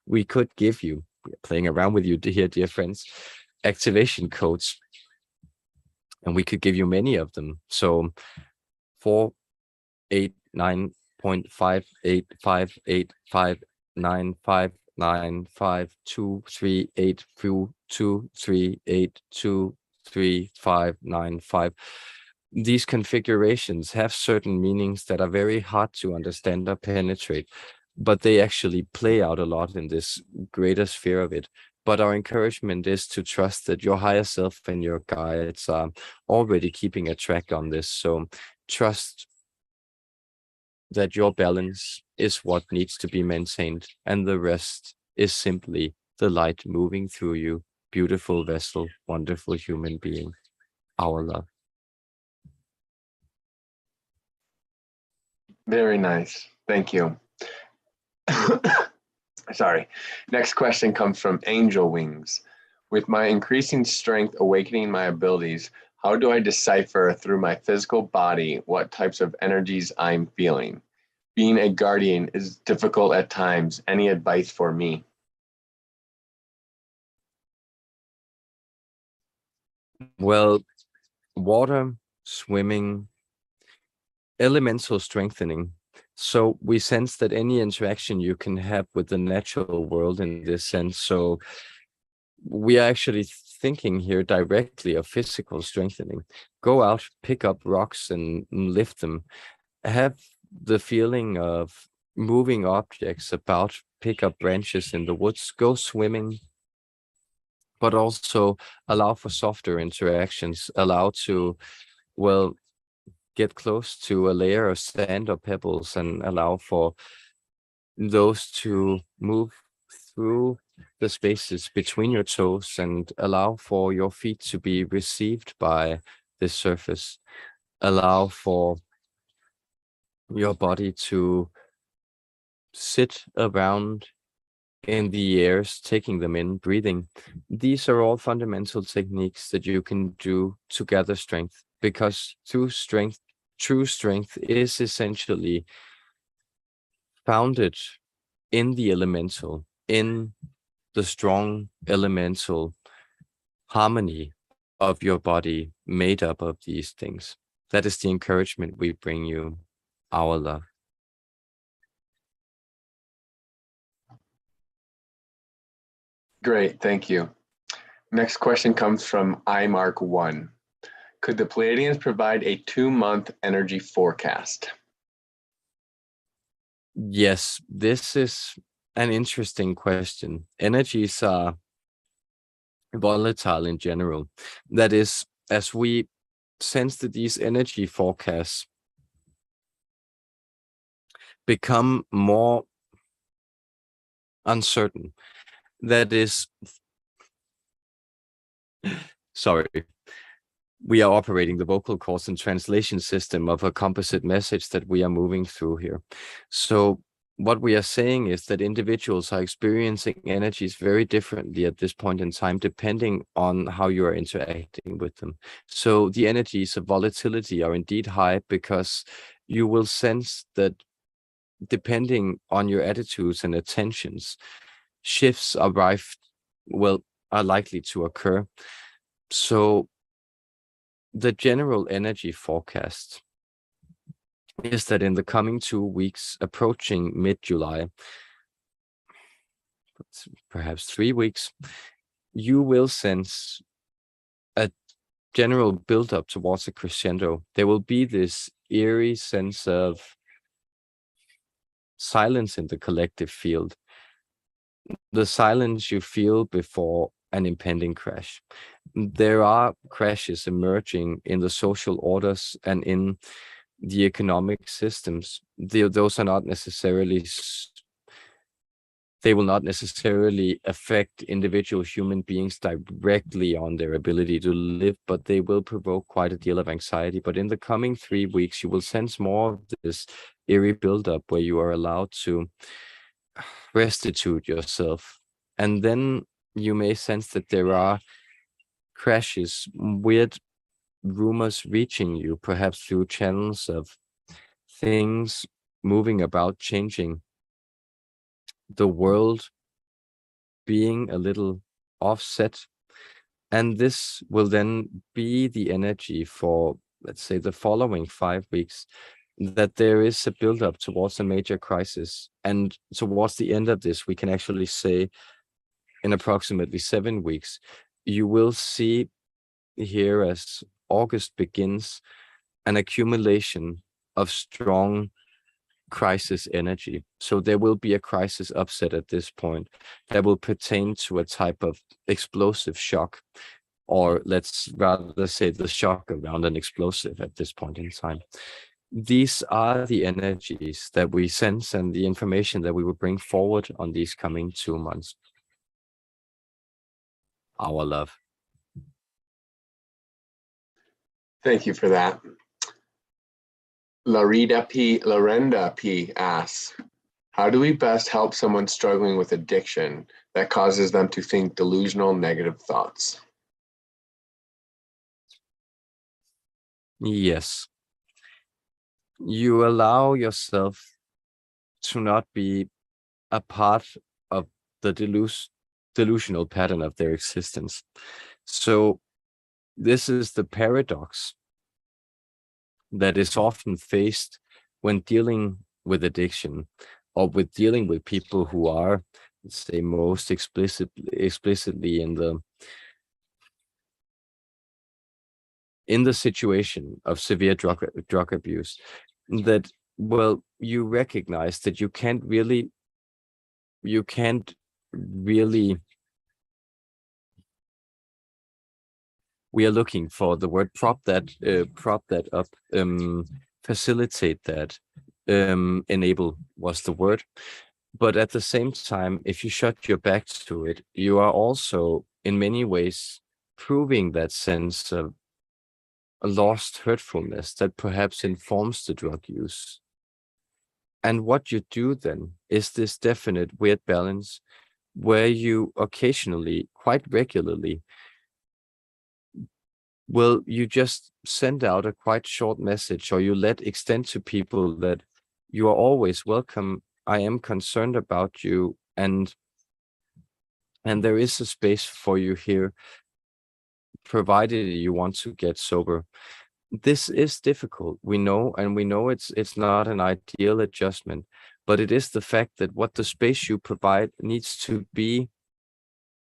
we could give you, playing around with you here, dear friends, activation codes, and we could give you many of them. So 489.58585952382238235595. These configurations have certain meanings that are very hard to understand or penetrate, but they actually play out a lot in this greater sphere of it. But our encouragement is to trust that your higher self and your guides are already keeping a track on this. So trust that your balance is what needs to be maintained, and the rest is simply the light moving through you. Beautiful vessel, wonderful human being, our love. Very nice. Thank you. Sorry. Next question comes from Angel Wings. With my increasing strength awakening my abilities, how do I decipher through my physical body what types of energies I'm feeling? Being a guardian is difficult at times. Any advice for me? Well, water, swimming, elemental strengthening. So we sense that any interaction you can have with the natural world in this sense. So we are actually thinking here directly of physical strengthening. Go out, pick up rocks and lift them. Have the feeling of moving objects about, pick up branches in the woods, go swimming, but also allow for softer interactions, allow to, well, get close to a layer of sand or pebbles and allow for those to move through the spaces between your toes and allow for your feet to be received by this surface. Allow for your body to sit around in the airs, taking them in, breathing. These are all fundamental techniques that you can do to gather strength, because true strength is essentially founded in the elemental, in the strong elemental harmony of your body made up of these things. That is the encouragement we bring you, our love. Great, thank you. Next question comes from iMark1. Could the Pleiadians provide a 2-month energy forecast? Yes, this is an interesting question. Energies are volatile in general. That is, as we sense that these energy forecasts become more uncertain, that is, sorry, we are operating the vocal cords and translation system of a composite message that we are moving through here. So what we are saying is that individuals are experiencing energies very differently at this point in time, depending on how you are interacting with them. So the energies of volatility are indeed high because you will sense that depending on your attitudes and attentions, shifts are likely to occur. So the general energy forecast is that in the coming 2 weeks, approaching mid-July, perhaps 3 weeks, you will sense a general build-up towards a crescendo. There will be this eerie sense of silence in the collective field, the silence you feel before an impending crash. There are crashes emerging in the social orders and in the economic systems. Those are not necessarily, they will not necessarily affect individual human beings directly on their ability to live, but they will provoke quite a deal of anxiety. But in the coming 3 weeks, you will sense more of this eerie buildup where you are allowed to restitute yourself. And then you may sense that there are crashes, weird rumors reaching you, perhaps through channels of things moving about, changing, the world being a little offset. And this will then be the energy for, let's say, the following 5 weeks, that there is a buildup towards a major crisis. And towards the end of this, we can actually say in approximately 7 weeks, you will see here as August begins an accumulation of strong crisis energy. So there will be a crisis upset at this point that will pertain to a type of explosive shock, or let's rather say the shock around an explosive at this point in time. These are the energies that we sense and the information that we will bring forward on these coming 2 months. Our love. Thank you for that. Lorenda P asks, how do we best help someone struggling with addiction that causes them to think delusional negative thoughts? Yes. You allow yourself to not be a part of the delusional pattern of their existence. So this is the paradox that is often faced when dealing with addiction, or with dealing with people who are, let's say, most explicitly in the situation of severe drug abuse, that, well, you recognize that you can't really we are looking for the word prop that up, facilitate that, enable was the word. But at the same time, if you shut your back to it, you are also in many ways proving that sense of a lost hurtfulness that perhaps informs the drug use. And what you do then is this definite weird balance where you occasionally, quite regularly, will you just send out a quite short message, or you let extend to people that you are always welcome. I am concerned about you, and there is a space for you here. provided you want to get sober. This is difficult, we know, and we know it's not an ideal adjustment, but it is the fact that what the space you provide needs to be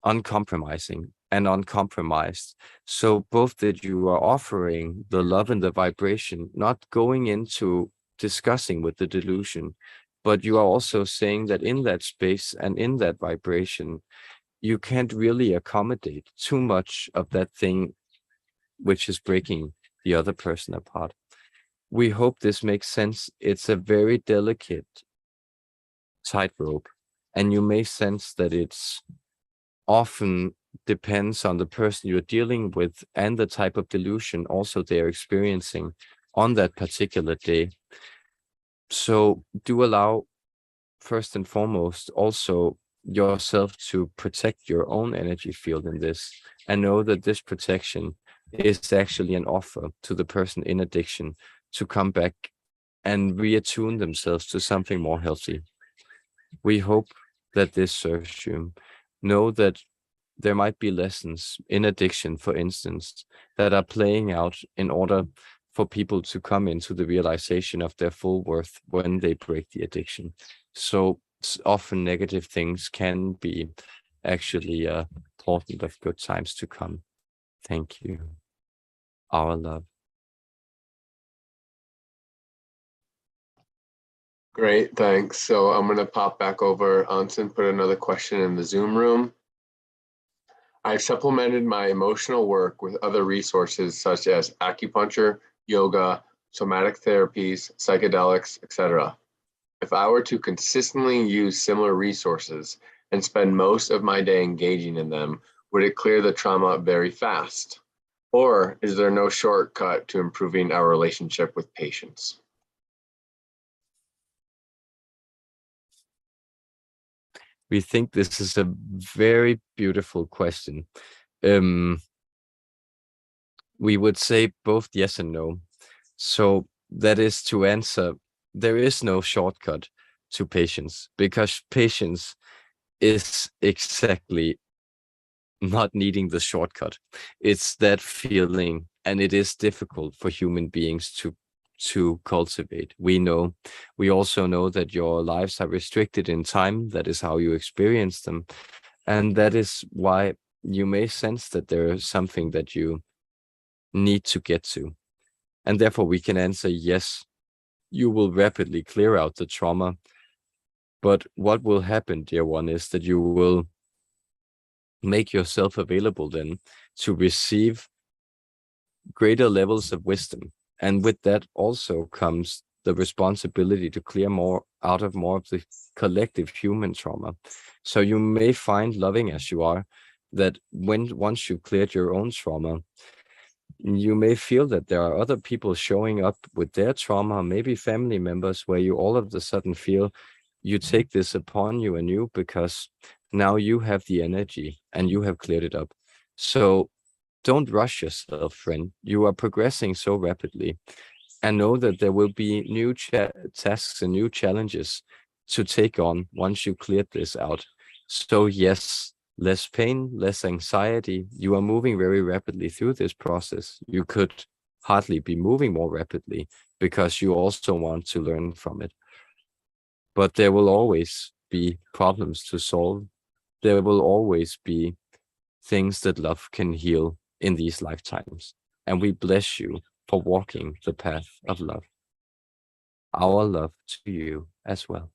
uncompromising and uncompromised. So both that you are offering the love and the vibration, not going into discussing with the delusion, but you are also saying that in that space and in that vibration, you can't really accommodate too much of that thing which is breaking the other person apart. We hope this makes sense. It's a very delicate tightrope, and you may sense that it's often depends on the person you're dealing with and the type of delusion also they're experiencing on that particular day. So do allow, first and foremost, also yourself to protect your own energy field in this, and know that this protection is actually an offer to the person in addiction to come back and reattune themselves to something more healthy. We hope that this serves you. Know that there might be lessons in addiction, for instance, that are playing out in order for people to come into the realization of their full worth when they break the addiction. So often negative things can be actually a portent of good times to come. Thank you. Our love. Great, thanks. So I'm going to pop back over. Anson put another question in the Zoom room. I've supplemented my emotional work with other resources such as acupuncture, yoga, somatic therapies, psychedelics, etc. If I were to consistently use similar resources and spend most of my day engaging in them, would it clear the trauma very fast? Or is there no shortcut to improving our relationship with patients? We think this is a very beautiful question. We would say both yes and no. So that is to answer, there is no shortcut to patience, because patience is exactly not needing the shortcut. It's that feeling, and it is difficult for human beings to cultivate. We also know that your lives are restricted in time. That is how you experience them. And that is why you may sense that there is something that you need to get to. And therefore we can answer, yes, you will rapidly clear out the trauma. But what will happen, dear one, is that you will make yourself available then to receive greater levels of wisdom. And with that also comes the responsibility to clear more out of more of the collective human trauma. So you may find, loving as you are, that once you've cleared your own trauma, you may feel that there are other people showing up with their trauma, maybe family members, where you all of a sudden feel you take this upon you anew because now you have the energy and you have cleared it up. So don't rush yourself, friend. You are progressing so rapidly, and know that there will be new tasks and new challenges to take on once you cleared this out. So yes, less pain, less anxiety. You are moving very rapidly through this process. You could hardly be moving more rapidly because you also want to learn from it. But there will always be problems to solve. There will always be things that love can heal in these lifetimes. And we bless you for walking the path of love. Our love to you as well.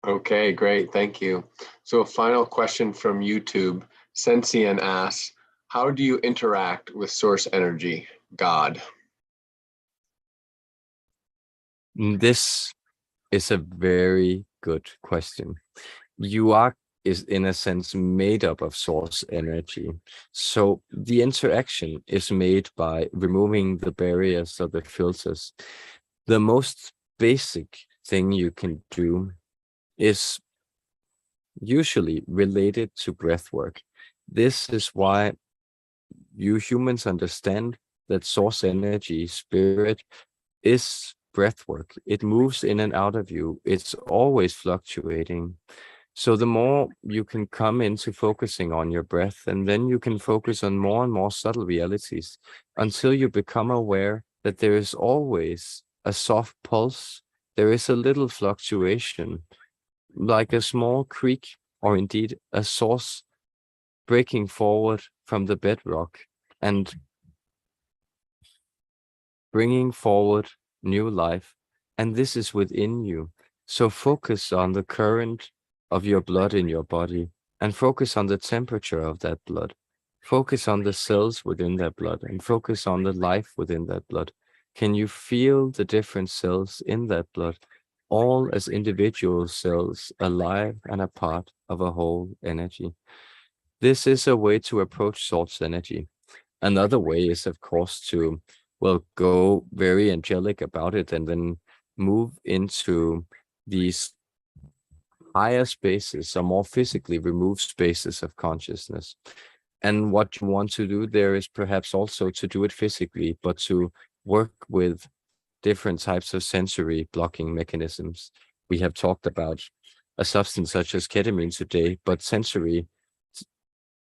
Okay, great. Thank you. So a final question from YouTube. Sentient asks, how do you interact with source energy, God? This is a very good question. Is in a sense made up of source energy. So the interaction is made by removing the barriers or the filters. The most basic thing you can do is usually related to breath work. This is why you humans understand that source energy, spirit, is breath work. It moves in and out of you. It's always fluctuating. So the more you can come into focusing on your breath, and then you can focus on more and more subtle realities until you become aware that there is always a soft pulse. There is a little fluctuation, like a small creak, or indeed a source breaking forward from the bedrock and bringing forward new life. And this is within you. So focus on the current of your blood in your body and focus on the temperature of that blood. Focus on the cells within that blood and focus on the life within that blood. Can you feel the different cells in that blood, all as individual cells, alive and a part of a whole energy? This is a way to approach source energy. Another way is, of course, to, well, go very angelic about it and then move into these higher spaces, or more physically removed spaces of consciousness. And what you want to do there is perhaps also to do it physically, but to work with different types of sensory blocking mechanisms. We have talked about a substance such as ketamine today, but sensory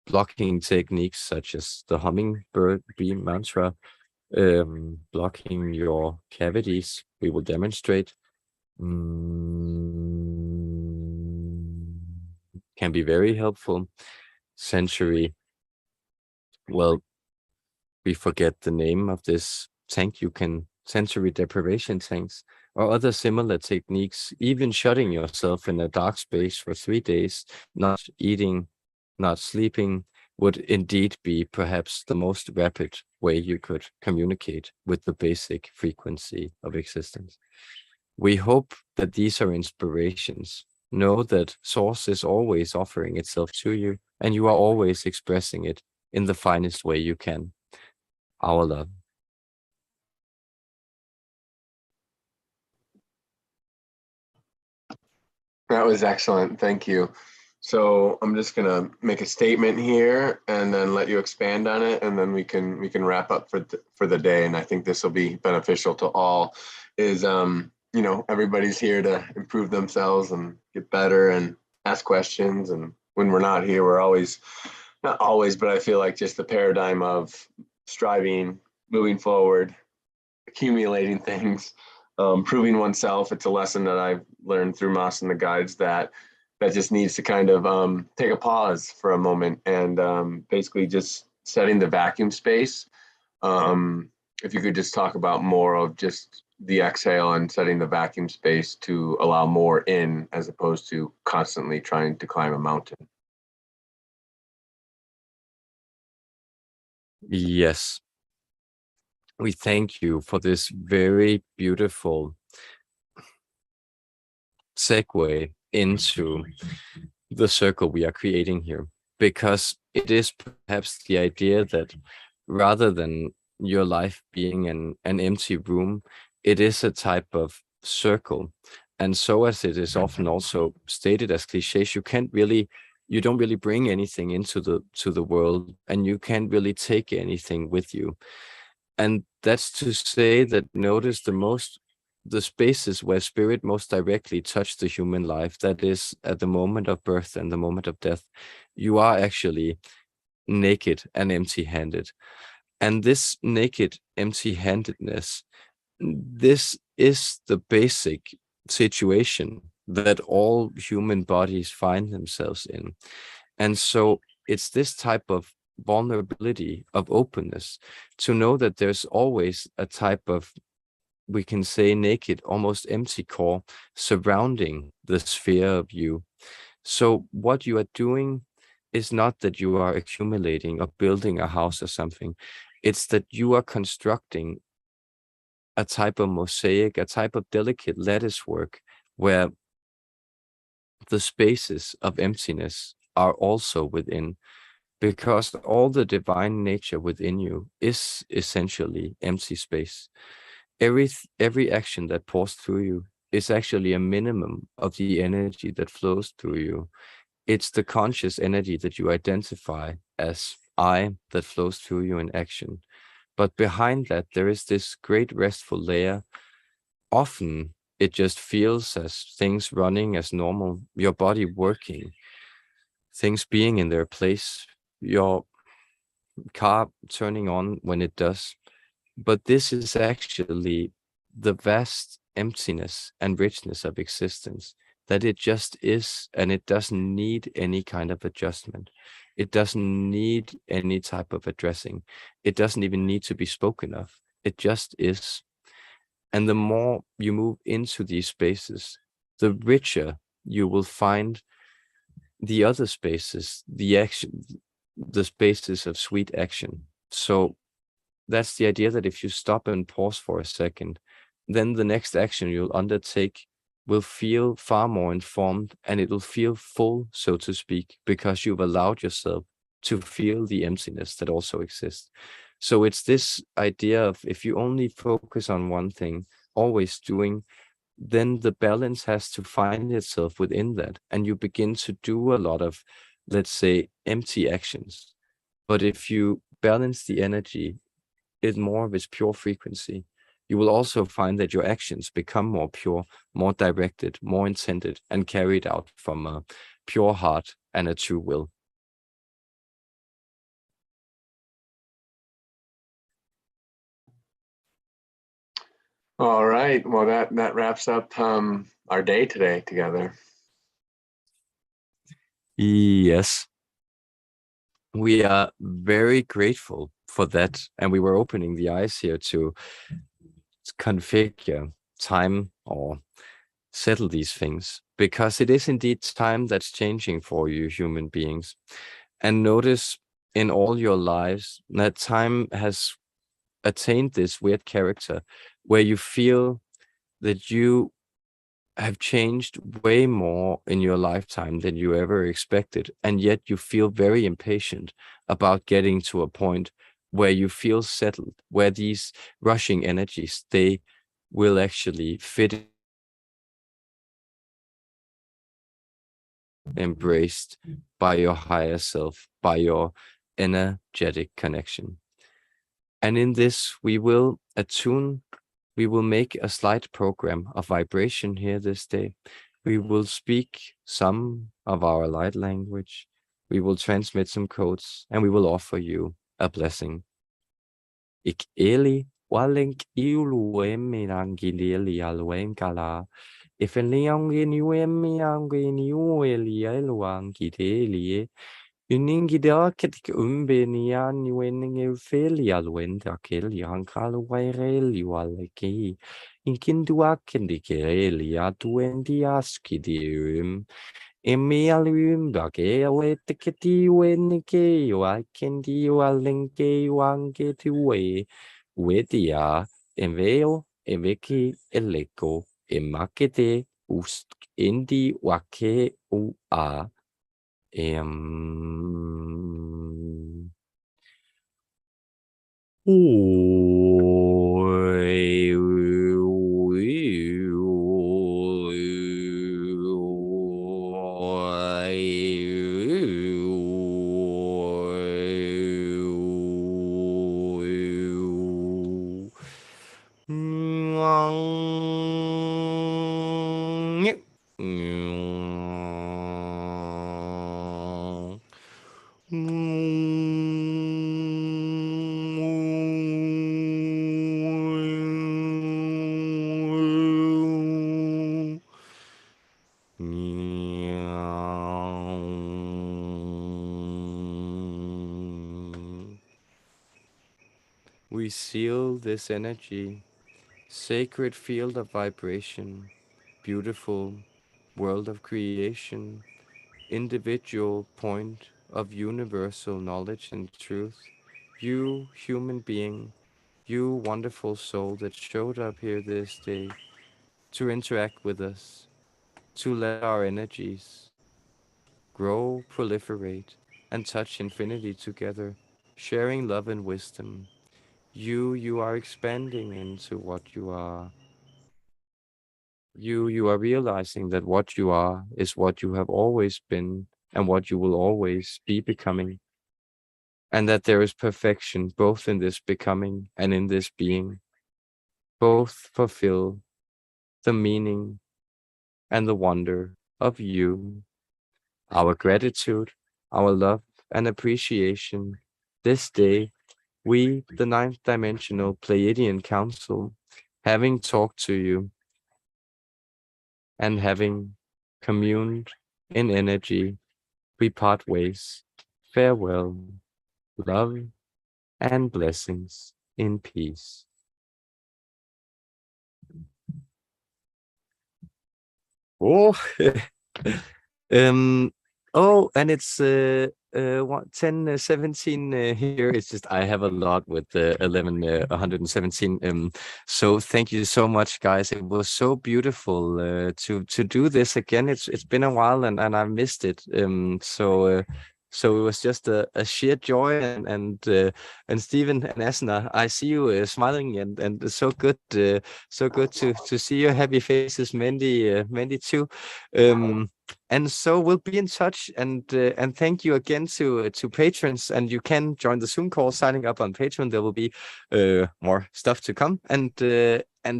blocking techniques such as the hummingbird beam mantra, blocking your cavities, we will demonstrate, can be very helpful. Sensory, well, we forget the name of this tank. You can sensory deprivation tanks or other similar techniques, even shutting yourself in a dark space for 3 days, not eating, not sleeping, would indeed be perhaps the most rapid way you could communicate with the basic frequency of existence. We hope that these are inspirations. Know that Source is always offering itself to you, and you are always expressing it in the finest way you can. Our love. That was excellent. Thank you. So I'm just gonna make a statement here and then let you expand on it, and then we can wrap up for the day. And I think this will be beneficial to all. Is everybody's here to improve themselves and get better and ask questions. And when we're not here, we're always, not always, but I feel like just the paradigm of striving, moving forward, accumulating things, proving oneself. It's a lesson that I've learned through Moss and the guides that just needs to kind of take a pause for a moment and basically just setting the vacuum space. If you could just talk about more of just the exhale and setting the vacuum space to allow more in, as opposed to constantly trying to climb a mountain. Yes. We thank you for this very beautiful segue into the circle we are creating here, because it is perhaps the idea that rather than your life being an empty room, it is a type of circle. And so, as it is often also stated as cliches, you don't really bring anything into the world, and you can't really take anything with you. And that's to say that notice the spaces where spirit most directly touch the human life, that is at the moment of birth and the moment of death, you are actually naked and empty-handed. And this naked empty-handedness, this is the basic situation that all human bodies find themselves in. And so it's this type of vulnerability, of openness, to know that there's always a type of, we can say, naked, almost empty core surrounding the sphere of you. So what you are doing is not that you are accumulating or building a house or something. It's that you are constructing a type of mosaic, a type of delicate lattice work where the spaces of emptiness are also within, because all the divine nature within you is essentially empty space. Every action that pours through you is actually a minimum of the energy that flows through you. It's the conscious energy that you identify as I that flows through you in action. But behind that, there is this great restful layer, often It just feels as things running as normal, your body working, things being in their place, your car turning on when it does. But this is actually the vast emptiness and richness of existence, that it just is, and it doesn't need any kind of adjustment. It doesn't need any type of addressing. It doesn't even need to be spoken of. It just is. And the more you move into these spaces, the richer you will find the other spaces, the action, the spaces of sweet action. So that's the idea, that if you stop and pause for a second, then the next action you'll undertake will feel far more informed, and it will feel full, so to speak, because you've allowed yourself to feel the emptiness that also exists. So it's this idea of, if you only focus on one thing, always doing, then the balance has to find itself within that, and you begin to do a lot of, let's say, empty actions. But if you balance the energy in more of its pure frequency, you will also find that your actions become more pure, more directed, more intended, and carried out from a pure heart and a true will. All right. Well, that wraps up our day today together. Yes, we are very grateful for that, and we were opening the eyes here to configure time or settle these things, because it is indeed time that's changing for you human beings. And notice in all your lives that time has attained this weird character where you feel that you have changed way more in your lifetime than you ever expected, and yet you feel very impatient about getting to a point where you feel settled, where these rushing energies, they will actually fit, embraced by your higher self, by your energetic connection. And in this, we will attune, we will make a slight program of vibration here this day. We will speak some of our light language. We will transmit some codes, and we will offer you a blessing. Ik eli walink iulu eminangili alwenkala. If a leong you emiangin you eli eluangideli. Uningida ketik umbenian winning filial wind a kill young calaway walaki. Inkindua kindicali twenty askidium. Emilium bage away tickety when ke I can do a link one get away with ya en veo en veki eleco en makete ust indi wake u a We seal this energy, sacred field of vibration, beautiful world of creation, individual point of universal knowledge and truth. You, human being, you wonderful soul that showed up here this day to interact with us, to let our energies grow, proliferate, and touch infinity together, sharing love and wisdom. You are expanding into what you are. You are realizing that what you are is what you have always been and what you will always be becoming. And that there is perfection both in this becoming and in this being. Both fulfill the meaning and the wonder of you, our gratitude, our love and appreciation. This day, we, the ninth dimensional Pleiadian Council, having talked to you and having communed in energy, we part ways. Farewell, love, and blessings in peace. Oh, oh, and it's 10:17 here. It's just I have a lot with 117. So thank you so much, guys. It was so beautiful to do this again. It's been a while and I missed it. So it was just a sheer joy and Stephen and Asna, I see you smiling and it's so good to see your happy faces, Mandy too. And so we'll be in touch and thank you again to patrons, and you can join the Zoom call signing up on Patreon. There will be more stuff to come, and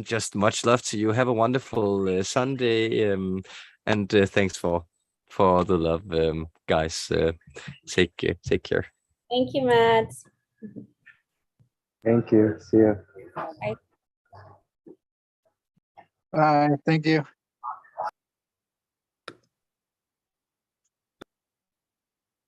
just much love to you. Have a wonderful Sunday, and thanks for the love, guys. Take care. Thank you, Matt. Thank you. See you. Bye. Bye. Thank you.